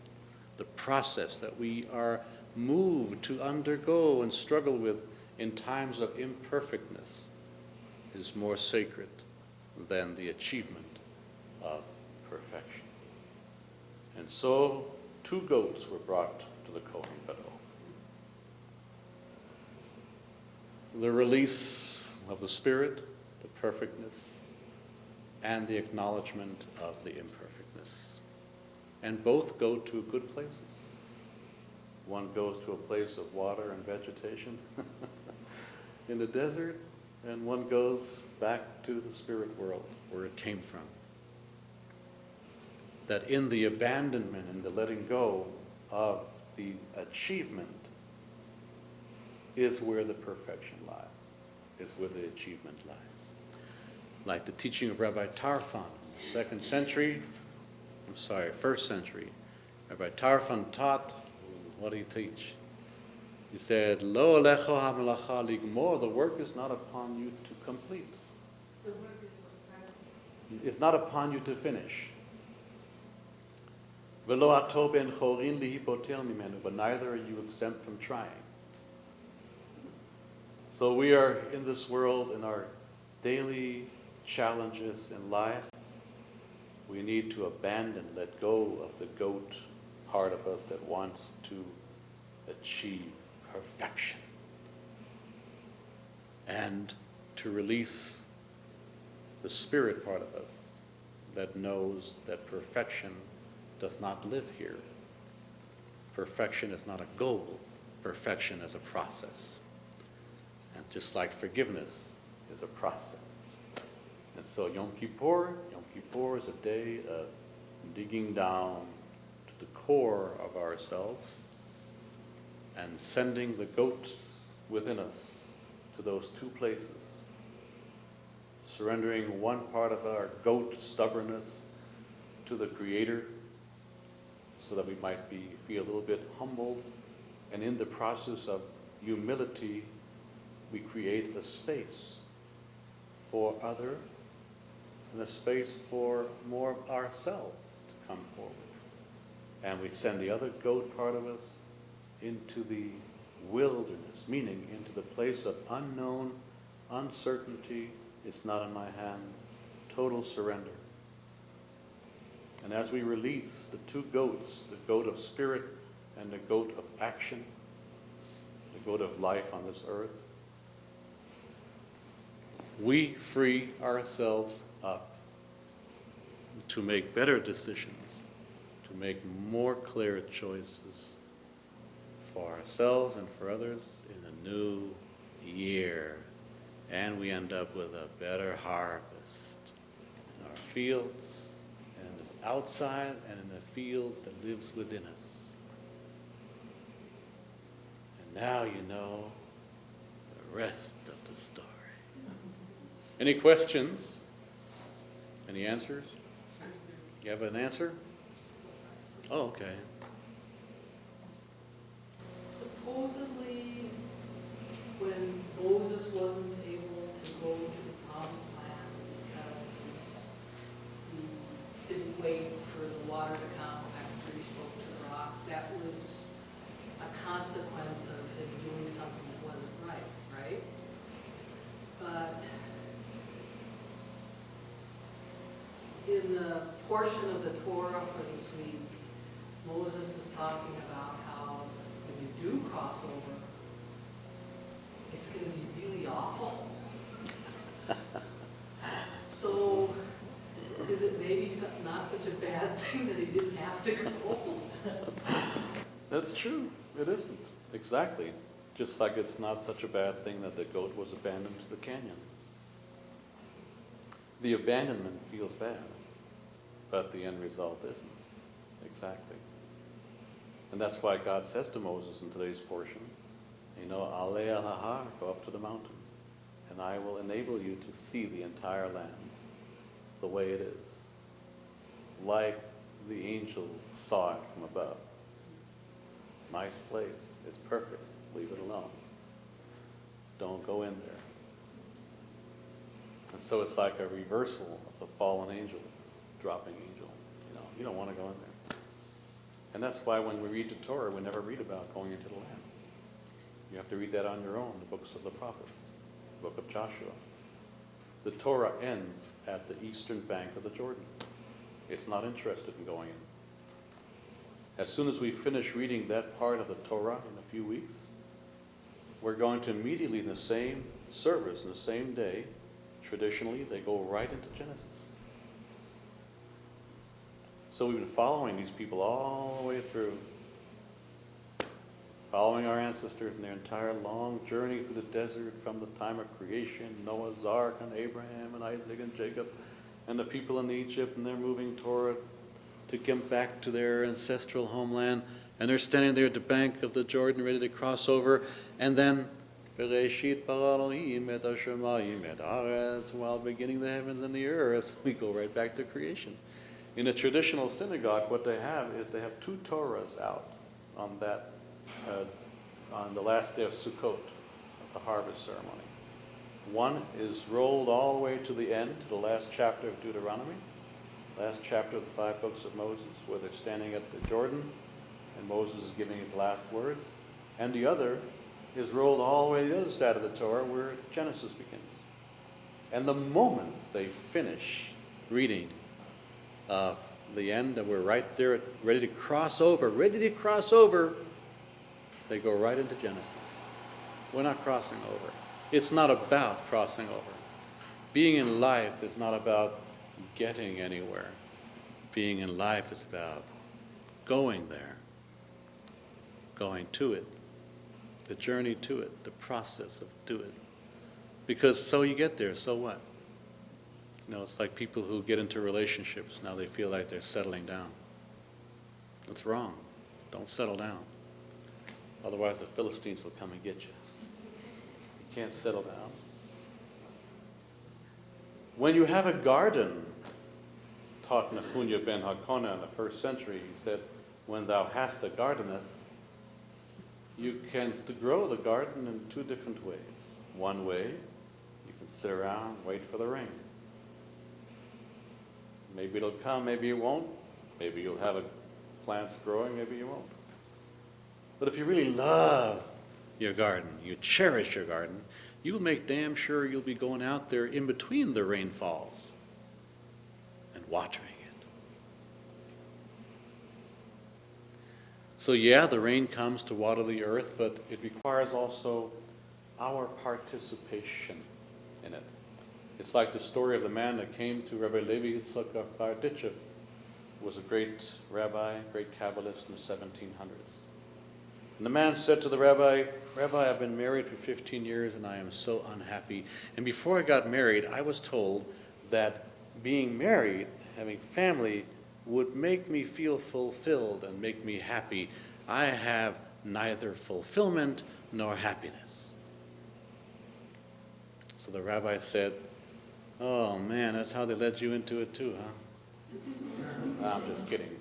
The process that we are moved to undergo and struggle with in times of imperfectness is more sacred than the achievement of perfection. And so 2 goats were brought to the Kohen Gadol. The release of the Spirit, the perfectness, and the acknowledgement of the imperfectness. And both go to good places. One goes to a place of water and vegetation in the desert, and one goes back to the spirit world where it came from. That in the abandonment and the letting go of the achievement is where the perfection lies, is where the achievement lies. Like the teaching of Rabbi Tarfon, 1st century. Rabbi Tarfon taught, what did he teach? He said, Lo alecho ha-melacha ligmor, the work is not upon you to complete. The work is what? It's not upon you to finish. Velo ato ben chorin lihipotel mimenu, but neither are you exempt from trying. So we are in this world, in our daily challenges in life, we need to abandon, let go of the goat part of us that wants to achieve perfection, and to release the spirit part of us that knows that perfection does not live here. Perfection is not a goal. Perfection is a process. And just like forgiveness is a process. And so Yom Kippur is a day of digging down to the core of ourselves and sending the goats within us to those 2 places surrendering one part of our goat stubbornness to the Creator so that we might feel a little bit humbled. And in the process of humility, we create a space for other and a space for more of ourselves to come forward. And we send the other goat part of us into the wilderness, meaning into the place of unknown, uncertainty, it's not in my hands, total surrender. And as we release the two goats, the goat of spirit and the goat of action, the goat of life on this earth, we free ourselves up to make better decisions, to make more clear choices for ourselves and for others in the new year. And we end up with a better harvest in our fields and outside and in the fields that lives within us. And now you know the rest of the story. Any questions? Any answers? You have an answer? Oh, okay. Supposedly, when Moses wasn't able to go to the promised land because he didn't wait for the water to come after he spoke to the rock, that was a consequence of him doing something that wasn't right, right? But in the portion of the Torah for this week, Moses is talking about how when you do cross over, it's going to be really awful. So, is it maybe not such a bad thing that he didn't have to go? That's true. It isn't. Exactly. Just like it's not such a bad thing that the goat was abandoned to the canyon. The abandonment feels bad, but the end result isn't. Exactly. And that's why God says to Moses in today's portion, Alei al Har, go up to the mountain, and I will enable you to see the entire land the way it is, like the angels saw it from above. Nice place. It's perfect. Leave it alone. Don't go in there. And so it's like a reversal of the fallen angel, dropping angel. You don't want to go in there. And that's why when we read the Torah, we never read about going into the land. You have to read that on your own, the books of the prophets, the book of Joshua. The Torah ends at the eastern bank of the Jordan. It's not interested in going in. As soon as we finish reading that part of the Torah in a few weeks, we're going to immediately in the same service, in the same day, traditionally, they go right into Genesis. So we've been following these people all the way through, following our ancestors in their entire long journey through the desert from the time of creation, Noah's Ark and Abraham and Isaac and Jacob and the people in Egypt, and they're moving toward to get back to their ancestral homeland, and they're standing there at the bank of the Jordan ready to cross over, and then Bereshit bara Elohim et hashamayim et haaretz, while beginning the heavens and the earth, we go right back to creation. In a traditional synagogue, what they have is they have two Torahs out on that, on the last day of Sukkot, of the harvest ceremony. One is rolled all the way to the end, to the last chapter of Deuteronomy, last chapter of the 5 books of Moses, where they're standing at the Jordan, and Moses is giving his last words. And the other is rolled all the way to the other side of the Torah, where Genesis begins. And the moment they finish reading the end, and we're right there, ready to cross over, they go right into Genesis. We're not crossing over. It's not about crossing over. Being in life is not about getting anywhere. Being in life is about going there, going to it, the journey to it, the process of do it. Because so you get there, so what? It's like people who get into relationships, now they feel like they're settling down. That's wrong. Don't settle down. Otherwise the Philistines will come and get you. You can't settle down. When you have a garden, taught Nechunya ben Hakona in the first century, he said, when thou hast a gardeneth, you can grow the garden in two different ways. One way, you can sit around and wait for the rain. Maybe it'll come, maybe it won't. Maybe you'll have plants growing, maybe you won't. But if you really love your garden, you cherish your garden, you'll make damn sure you'll be going out there in between the rainfalls and watering it. So yeah, the rain comes to water the earth, but it requires also our participation in it. It's like the story of the man that came to Rabbi Levi Yitzchak of Barditchev, who was a great rabbi, great Kabbalist in the 1700s. And the man said to the rabbi, Rabbi, I've been married for 15 years and I am so unhappy. And before I got married, I was told that being married, having family, would make me feel fulfilled and make me happy. I have neither fulfillment nor happiness. So the rabbi said, oh man, that's how they led you into it too, huh? I'm just kidding.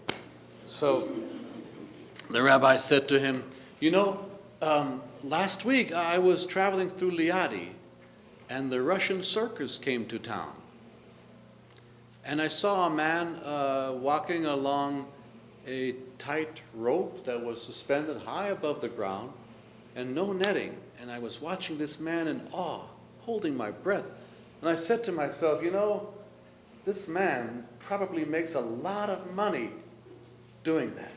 So the rabbi said to him, you know, last week I was traveling through Liadi and the Russian circus came to town. And I saw a man walking along a tight rope that was suspended high above the ground and no netting. And I was watching this man in awe, holding my breath. And I said to myself, you know, this man probably makes a lot of money doing that.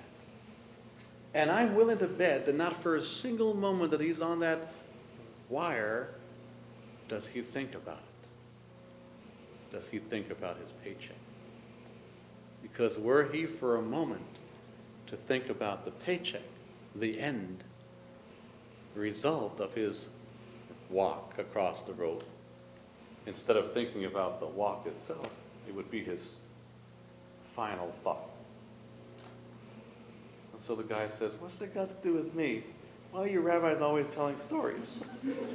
And I'm willing to bet that not for a single moment that he's on that wire does he think about it. Does he think about his paycheck? Because were he for a moment to think about the paycheck, the end result of his walk across the road, instead of thinking about the walk itself, it would be his final thought. And so the guy says, what's that got to do with me? Well, you rabbis always telling stories.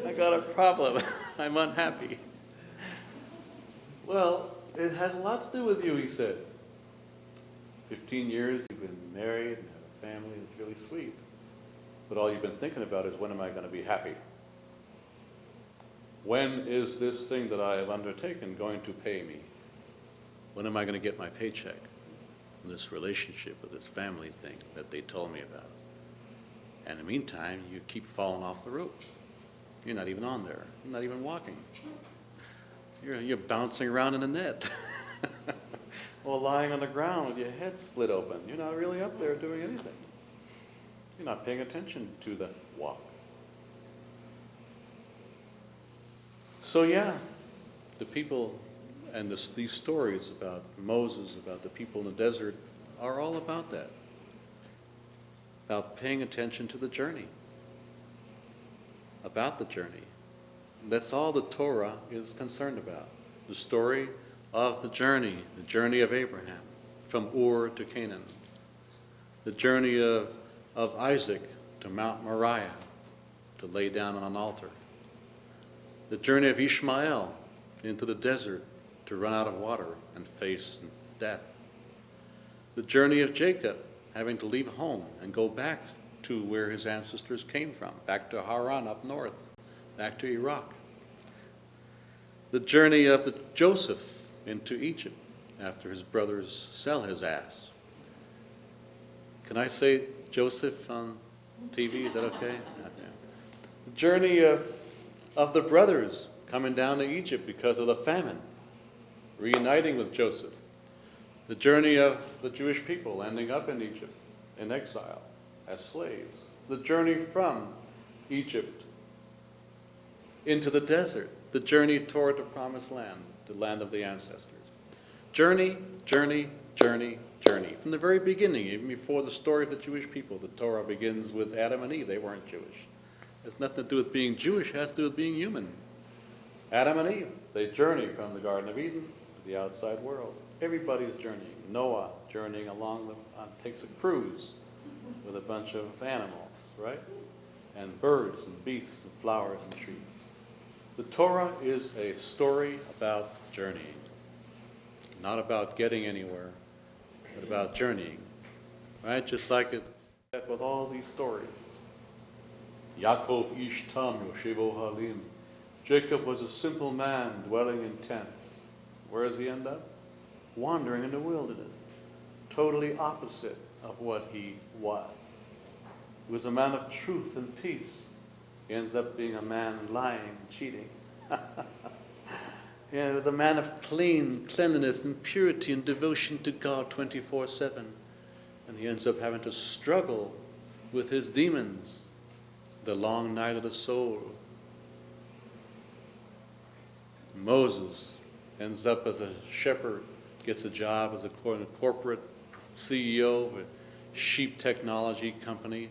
I got a problem. I'm unhappy. Well, it has a lot to do with you, he said. 15 years you've been married and have a family, it's really sweet. But all you've been thinking about is, when am I going to be happy? When is this thing that I have undertaken going to pay me? When am I going to get my paycheck? This relationship with this family thing that they told me about. And in the meantime, you keep falling off the rope. You're not even on there. You're not even walking. You're bouncing around in a net. Or lying on the ground with your head split open. You're not really up there doing anything. You're not paying attention to the walk. So yeah, the people and these stories about Moses, about the people in the desert, are all about that. About paying attention to the journey. About the journey. That's all the Torah is concerned about. The story of the journey of Abraham from Ur to Canaan. The journey of Isaac to Mount Moriah to lay down on an altar. The journey of Ishmael into the desert to run out of water and face death. The journey of Jacob, having to leave home and go back to where his ancestors came from, back to Haran up north, back to Iraq. The journey of Joseph into Egypt after his brothers sell his ass. Can I say Joseph on TV? Is that okay? The journey of the brothers coming down to Egypt because of the famine, reuniting with Joseph. The journey of the Jewish people ending up in Egypt, in exile, as slaves. The journey from Egypt into the desert. The journey toward the promised land, the land of the ancestors. Journey, journey, journey, journey. From the very beginning, even before the story of the Jewish people, the Torah begins with Adam and Eve. They weren't Jewish. It has nothing to do with being Jewish, it has to do with being human. Adam and Eve, they journey from the Garden of Eden to the outside world. Everybody's journeying. Noah journeying along takes a cruise with a bunch of animals, right? And birds and beasts and flowers and trees. The Torah is a story about journeying, not about getting anywhere, but about journeying, right? Just like it with all these stories. Yaakov ish tam yoshevo halim. Jacob was a simple man dwelling in tents. Where does he end up? Wandering in the wilderness. Totally opposite of what he was. He was a man of truth and peace. He ends up being a man lying and cheating. He was a man of cleanliness and purity and devotion to God 24/7. And he ends up having to struggle with his demons, the long night of the soul. Moses ends up as a shepherd, gets a job as a corporate CEO of a sheep technology company,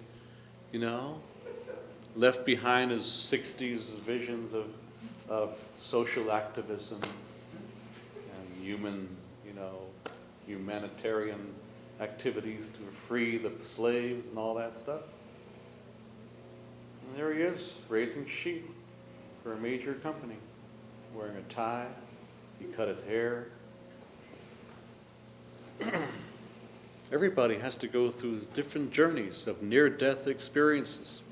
left behind his 60s visions of social activism and humanitarian activities to free the slaves and all that stuff. And there he is, raising sheep for a major company, wearing a tie. He cut his hair. Everybody has to go through different journeys of near-death experiences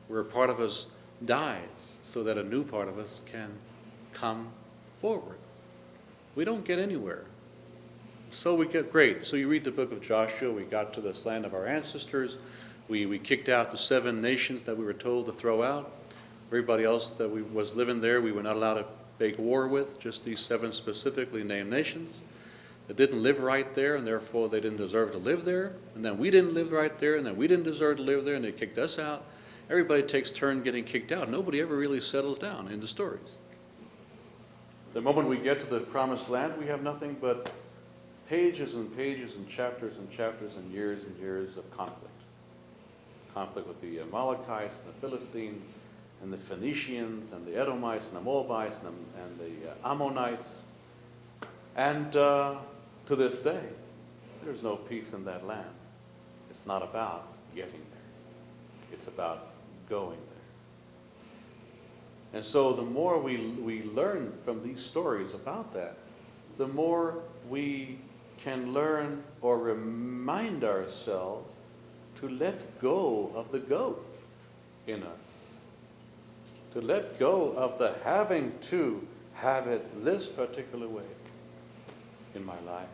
where a part of us dies so that a new part of us can come forward. We don't get anywhere. So we get great. So you read the book of Joshua, we got to this land of our ancestors. We kicked out the 7 nations that we were told to throw out. Everybody else that was living there, we were not allowed to make war with, just these 7 specifically named nations that didn't live right there, and therefore they didn't deserve to live there. And then we didn't live right there, and then we didn't deserve to live there, and they kicked us out. Everybody takes turn getting kicked out. Nobody ever really settles down in the stories. The moment we get to the promised land, we have nothing but pages and pages and chapters and years of conflict. Conflict with the Amalekites and the Philistines and the Phoenicians and the Edomites and the Moabites and the Ammonites. And to this day, there's no peace in that land. It's not about getting there. It's about going there. And so the more we learn from these stories about that, the more we can learn or remind ourselves to let go of the goat in us. To let go of the having to have it this particular way in my life.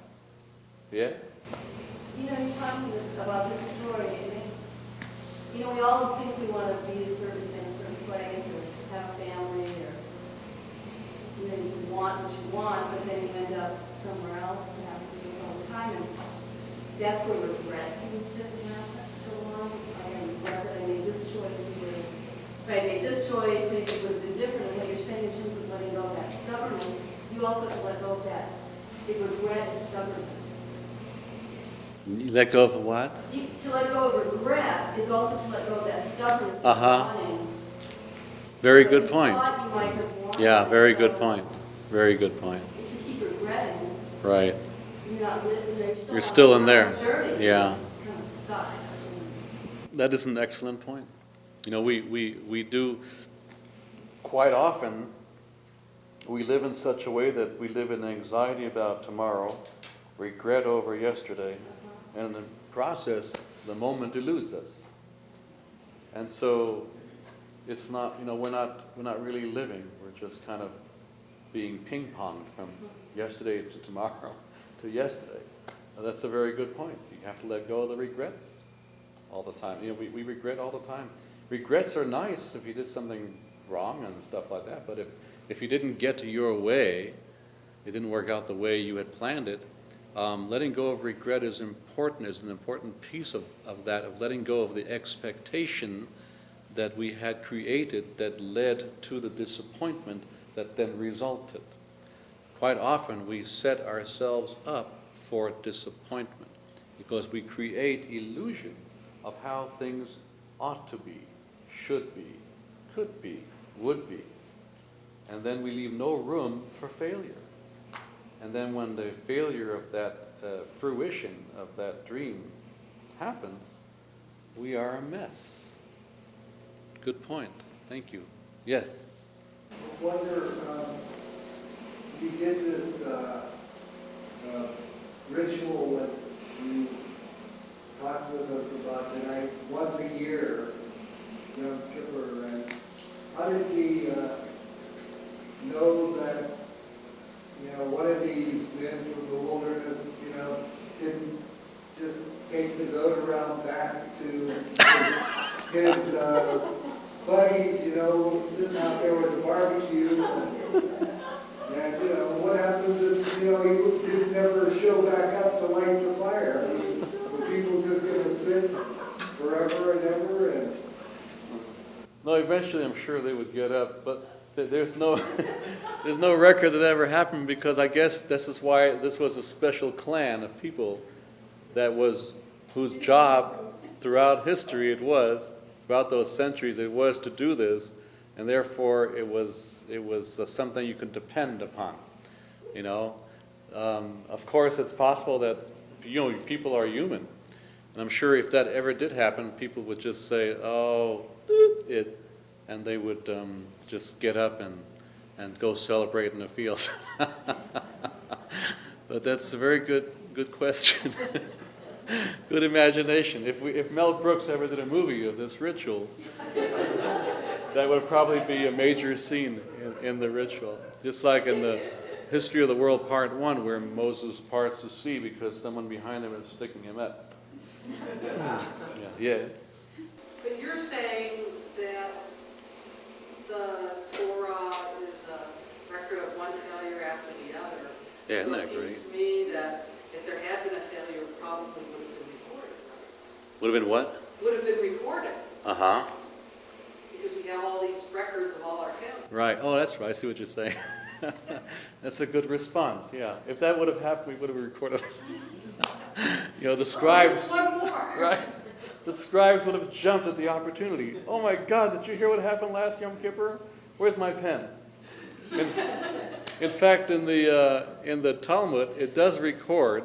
Yeah? You're talking about this story, and we all think we want to be a certain thing, a certain place, or have a family, or you want what you want, but then you end up somewhere else. It happens to us all the time, and that's where regret seems to happen so long. It's like, I regret that I made this choice because if I made this choice, maybe it would have been different. And what you're saying in terms of letting go of that stubbornness, you also have to let go of that. Regret is stubbornness. You let go of the what? To let go of regret is also to let go of that stubbornness. Very good point. You might have wanted, yeah, very good point. Very good point. If you keep regretting, right. You're not living, you're still in there. Journey, yeah. Kind of stuck. That is an excellent point. We do quite often. We live in such a way that we live in anxiety about tomorrow, regret over yesterday, and in the process, the moment eludes us. And so, it's not, we're not really living. We're just kind of being ping-ponged from yesterday to tomorrow to yesterday. Now, that's a very good point. You have to let go of the regrets all the time. We regret all the time. Regrets are nice if you did something wrong and stuff like that, but if you didn't get to your way, it didn't work out the way you had planned it, letting go of regret is important, is an important piece of that, of letting go of the expectation that we had created that led to the disappointment that then resulted. Quite often we set ourselves up for disappointment because we create illusions of how things ought to be, should be, could be, would be. And then we leave no room for failure. And then when the failure of that fruition of that dream happens, we are a mess. Good point. Thank you. Yes? wonder, you did this ritual that you talked with us about tonight, once a year, Yom Kippur, and how did we know that, one of these men from the wilderness, didn't just take the goat around back to his buddies, sitting out there with the barbecue, and what happens if, he didn't never show back up to light the fire? Were people just going to sit forever and ever? And No, eventually I'm sure they would get up, but there's no there's no record that ever happened, because I guess this is why this was a special clan of people whose job throughout history throughout those centuries it was to do this, and therefore it was something you could depend upon. Of course it's possible that people are human, and I'm sure if that ever did happen, people would just say, "Oh, and they would just get up and go celebrate in the fields." But that's a very good question. Good imagination. If Mel Brooks ever did a movie of this ritual, that would probably be a major scene in the ritual. Just like in the History of the World Part 1, where Moses parts the sea because someone behind him is sticking him up. Yeah. Yes. But you're saying that the Torah is a record of one failure after the other. Yeah, isn't So that it great? seems to me that if there had been a failure, it probably would have been recorded. Would have been what? Would have been recorded, Uh-huh. because we have all these records of all our failures. Right. Oh, that's right. I see what you're saying. That's a good response. Yeah. If that would have happened, we would have recorded. The scribes. There's one more. Right. The scribes would have jumped at the opportunity. Oh my God! Did you hear what happened last Yom Kippur? Where's my pen? In fact, in the Talmud, it does record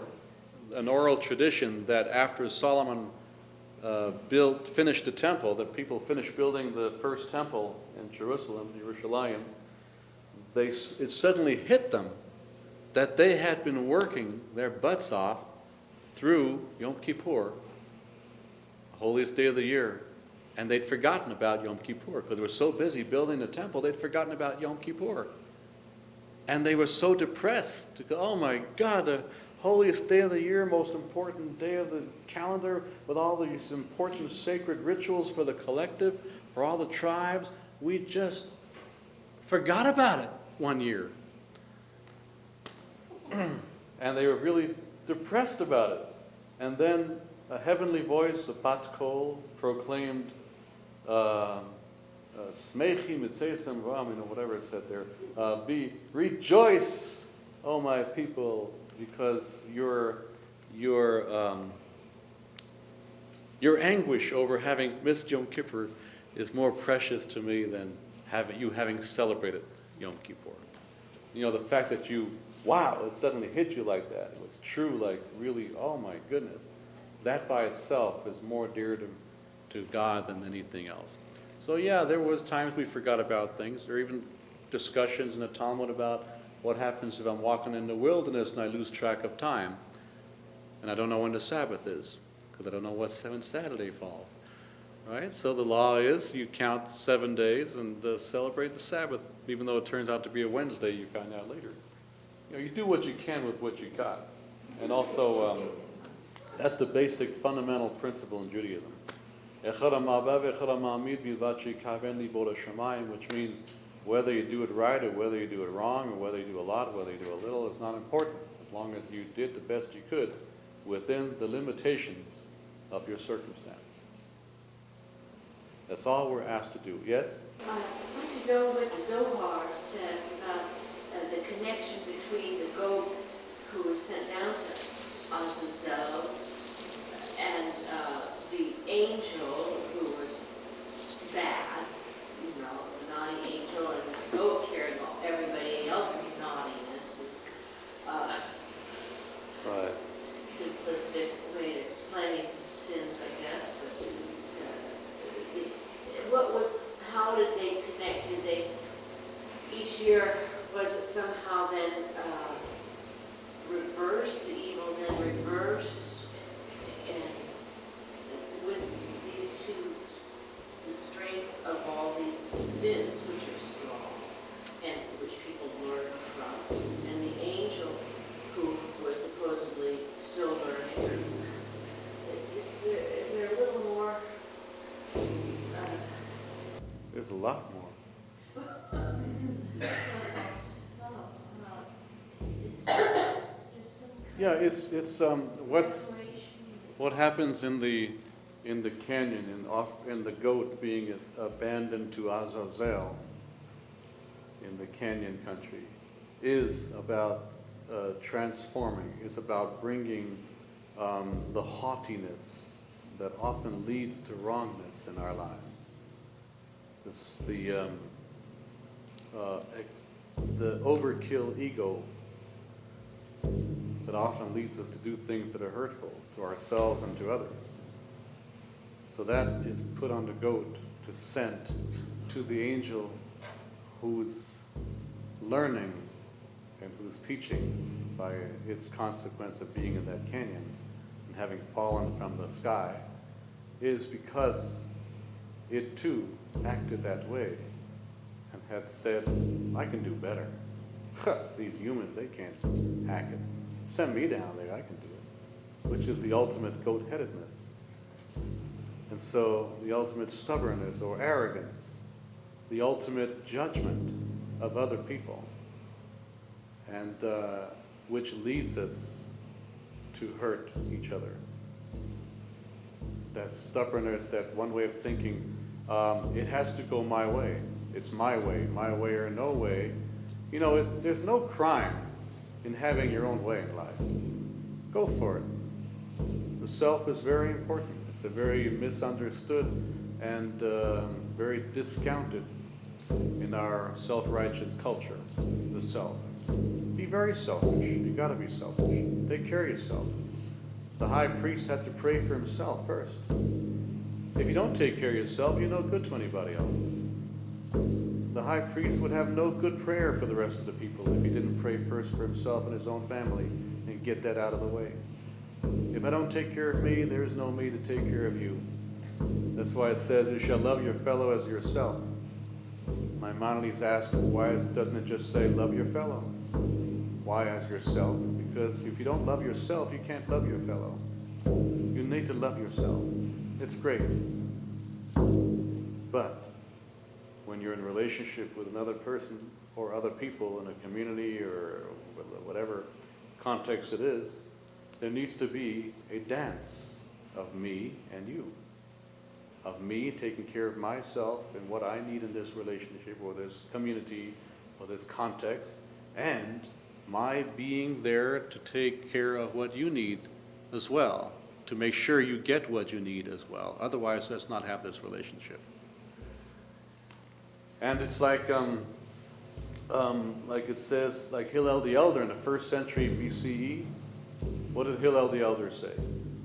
an oral tradition that after Solomon finished the temple, that people finished building the first temple in Jerusalem, Yerushalayim, it suddenly hit them that they had been working their butts off through Yom Kippur, the holiest day of the year, and they'd forgotten about Yom Kippur because they were so busy building the temple, they'd forgotten about Yom Kippur. And they were so depressed to go, oh my God, the holiest day of the year, most important day of the calendar, with all these important sacred rituals for the collective, for all the tribes, we just forgot about it one year. And they were really depressed about it. And then a heavenly voice, a bat kol, proclaimed, Smechi mitzeisem ram, whatever it said there. Rejoice, oh my people, because your anguish over having missed Yom Kippur is more precious to me than having celebrated Yom Kippur. The fact that it suddenly hit you like that. It was true, like really, oh my goodness. That by itself is more dear to God than anything else. So yeah, there was times we forgot about things. There are even discussions in the Talmud about what happens if I'm walking in the wilderness and I lose track of time. And I don't know when the Sabbath is, because I don't know when Saturday falls. Right? So the law is you count 7 days and celebrate the Sabbath, even though it turns out to be a Wednesday, you find out later. You do what you can with what you got. And also, that's the basic fundamental principle in Judaism. Which means whether you do it right or whether you do it wrong or whether you do a lot or whether you do a little is not important, as long as you did the best you could within the limitations of your circumstance. That's all we're asked to do. Yes? I want to know what the Zohar says about the connection between the goat who was sent down to Azazel and the angel who was bad, the naughty angel, and this goat carrying everybody else's naughtiness is Right. simplistic way of explaining sins, I guess. But how did they connect? Did they then reverse the evil, then reversed, and with these two, the strengths of all these sins, which are strong, and which people learn from, and the angel, who was supposedly still learning. Is there a little more? There's a lot more. Yeah, it's what happens in the canyon in the goat being abandoned to Azazel in the canyon country is about transforming. Is about bringing the haughtiness that often leads to wrongness in our lives. It's the overkill ego that often leads us to do things that are hurtful to ourselves and to others. So that is put on the goat to send to the angel who's learning and who's teaching by its consequence of being in that canyon and having fallen from the sky, is because it too acted that way and had said, I can do better. These humans, they can't hack it. Send me down there, I can do it. Which is the ultimate goat-headedness. And so the ultimate stubbornness or arrogance, the ultimate judgment of other people, and which leads us to hurt each other. That stubbornness, that one way of thinking, it has to go my way. It's my way or no way. You know, there's no crime in having your own way in life. Go for it. The self is very important. It's a very misunderstood and very discounted in our self-righteous culture, the self. Be very selfish. You gotta be selfish. Take care of yourself. The high priest had to pray for himself first. If you don't take care of yourself, you're no good to anybody else. The high priest would have no good prayer for the rest of the people if he didn't pray first for himself and his own family and get that out of the way. If I don't take care of me, there is no me to take care of you. That's why it says, you shall love your fellow as yourself. Maimonides asked, why doesn't it just say, love your fellow? Why as yourself? Because if you don't love yourself, you can't love your fellow. You need to love yourself. It's great. But when you're in a relationship with another person or other people in a community or whatever context it is, there needs to be a dance of me and you. Of me taking care of myself and what I need in this relationship or this community or this context, and my being there to take care of what you need as well, to make sure you get what you need as well. Otherwise, let's not have this relationship. And it's like it says, like Hillel the Elder in the 1st century BCE. What did Hillel the Elder say?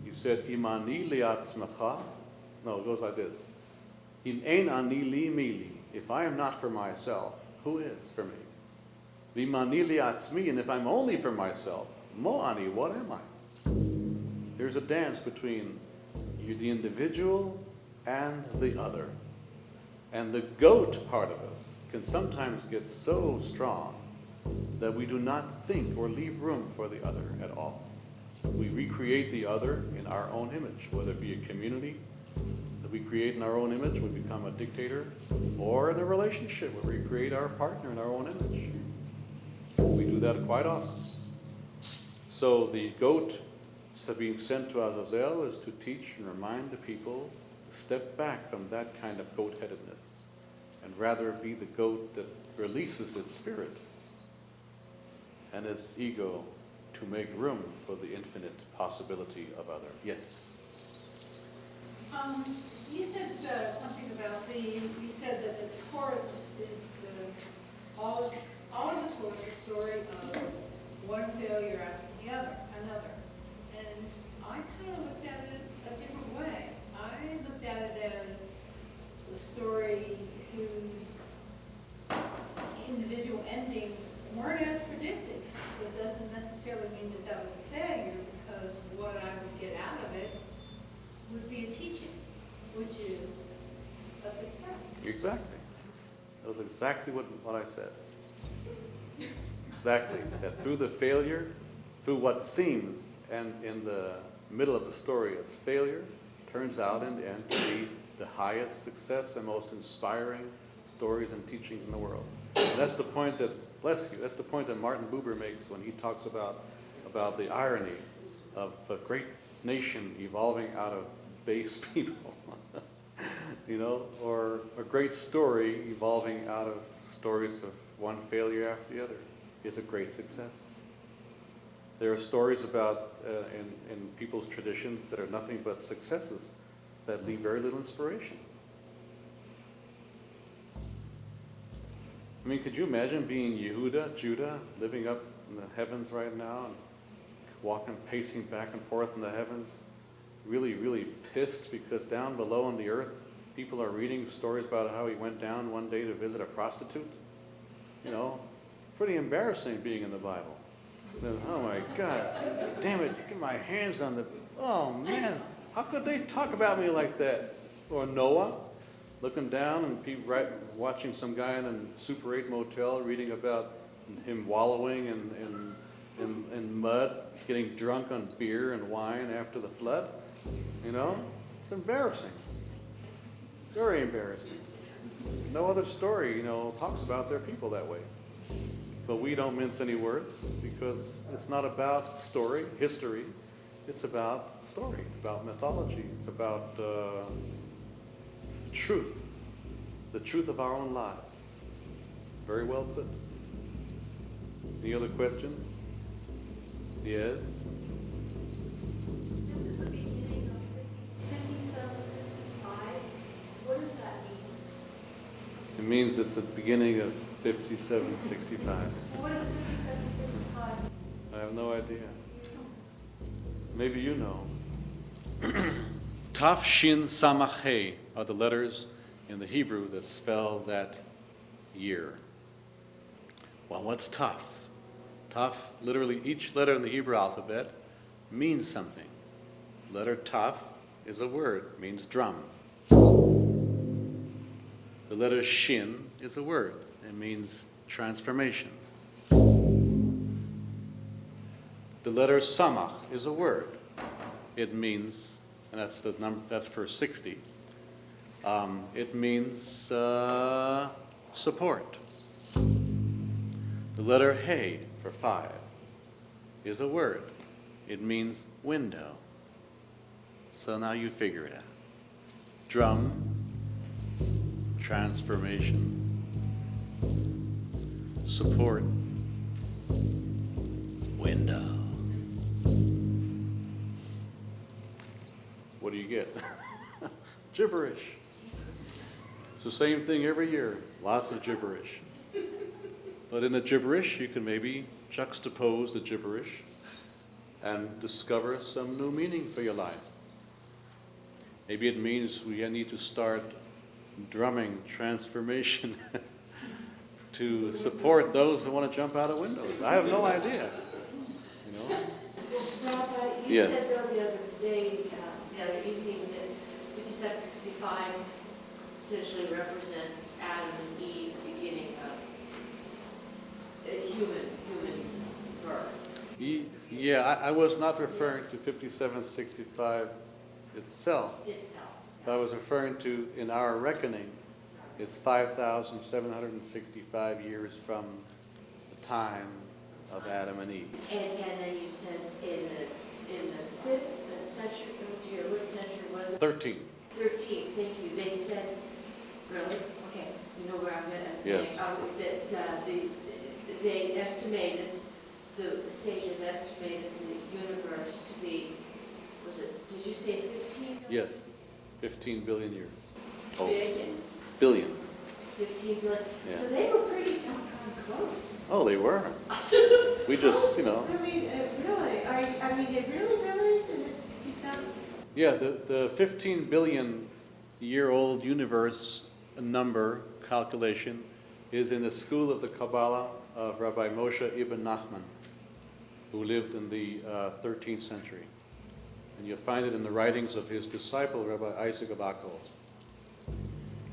He said, Imani liatzmecha. No, it goes like this. In ein ani li mili. If I am not for myself, who is for me? V'imani liatzmi. And if I'm only for myself, mo ani, what am I? There's a dance between you, the individual, and the other. And the goat part of us can sometimes get so strong that we do not think or leave room for the other at all. We recreate the other in our own image, whether it be a community that we create in our own image, we become a dictator, or in a relationship where we create our partner in our own image. We do that quite often. So the goat being sent to Azazel is to teach and remind the people to step back from that kind of goat-headedness and rather be the goat that releases its spirit and its ego to make room for the infinite possibility of other. Yes? You said something about you said that the Torah is all of the Torah is a story of one failure after the another. And I kind of looked at it a different way. I looked at it as the story whose individual endings weren't as predicted. exactly what I said. Exactly. That through the failure, through what seems, and in the middle of the story as failure, turns out in the end to be the highest success and most inspiring stories and teachings in the world. And that's the point that, bless you, that's the point that Martin Buber makes when he talks about the irony of a great nation evolving out of base people. You know, or a great story evolving out of stories of one failure after the other is a great success. There are stories about, in people's traditions that are nothing but successes that leave very little inspiration. I mean, could you imagine being Judah, living up in the heavens right now and walking, pacing back and forth in the heavens, really, really pissed because down below on the earth, people are reading stories about how he went down one day to visit a prostitute? You know, pretty embarrassing being in the Bible. Oh my God, damn it, get my hands on the, oh man, how could they talk about me like that? Or Noah, looking down and watching some guy in a Super 8 motel reading about him wallowing in mud, getting drunk on beer and wine after the flood. You know, it's embarrassing. Very embarrassing. No other story, you know, talks about their people that way. But we don't mince any words because it's not about story, history. It's about story. It's about mythology. It's about truth. The truth of our own lives. Very well put. Any other questions? Yes? This is the beginning of 5765. What does that mean? It means it's the beginning of 5765. What is 5765? I have no idea. Maybe you know. Taf, Shin, Samach, He are the letters in the Hebrew that spell that year. Well, what's Taf? Taf, literally each letter in the Hebrew alphabet means something. Letter Taf is a word, means drum. The letter Shin is a word. It means transformation. The letter Samach is a word. It means, and that's the number. That's for 60. It means support. The letter He for 5 is a word. It means window. So now you figure it out. Drum, transformation, support, window. What do you get? Gibberish. It's the same thing every year. Lots of gibberish. But in the gibberish, you can maybe juxtapose the gibberish and discover some new meaning for your life. Maybe it means we need to start drumming transformation to support those that want to jump out of windows. I have no idea. You know? Rabbi, you Yes. said though the other day, the other evening, that 5765 essentially represents Adam and Eve beginning of human birth. Yeah, I was not referring to 5765 itself. Itself. I was referring to, in our reckoning, it's 5,765 years from the time of Adam and Eve. And then you said in the 5th century, oh dear, what century was it? 13. 13, thank you. They said, really? Okay, you know where I'm going to say. Yes. That they estimated, the sages estimated the universe to be, was it, did you say 15? Yes, 15 billion years. Oh, Billion? billion. 15 billion. Yeah. So they were pretty doggone close. Oh, they were. We just, you know. I mean, really, I mean, they really did it keep that? Yeah, the 15 billion year old universe number calculation is in the school of the Kabbalah of Rabbi Moshe ibn Nachman, who lived in the 13th century. And you'll find it in the writings of his disciple, Rabbi Isaac of Akel,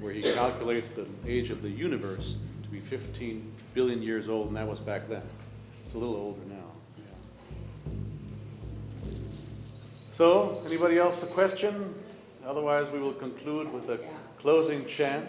where he calculates the age of the universe be 15 billion years old, and that was back then. It's a little older now. Yeah. So, anybody else a question? Otherwise, we will conclude with a closing chant.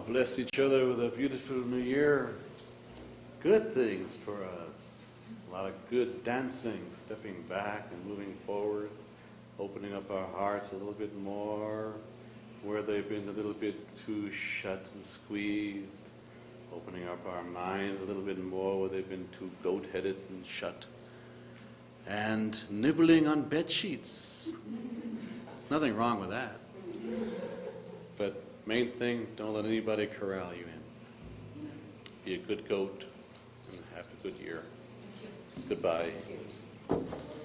Bless each other with a beautiful new year. Good things for us. A lot of good dancing, stepping back and moving forward, opening up our hearts a little bit more, where they've been a little bit too shut and squeezed, opening up our minds a little bit more, where they've been too goat-headed and shut, and nibbling on bed sheets. There's nothing wrong with that. But main thing, don't let anybody corral you in. Be a good goat and have a good year. Goodbye.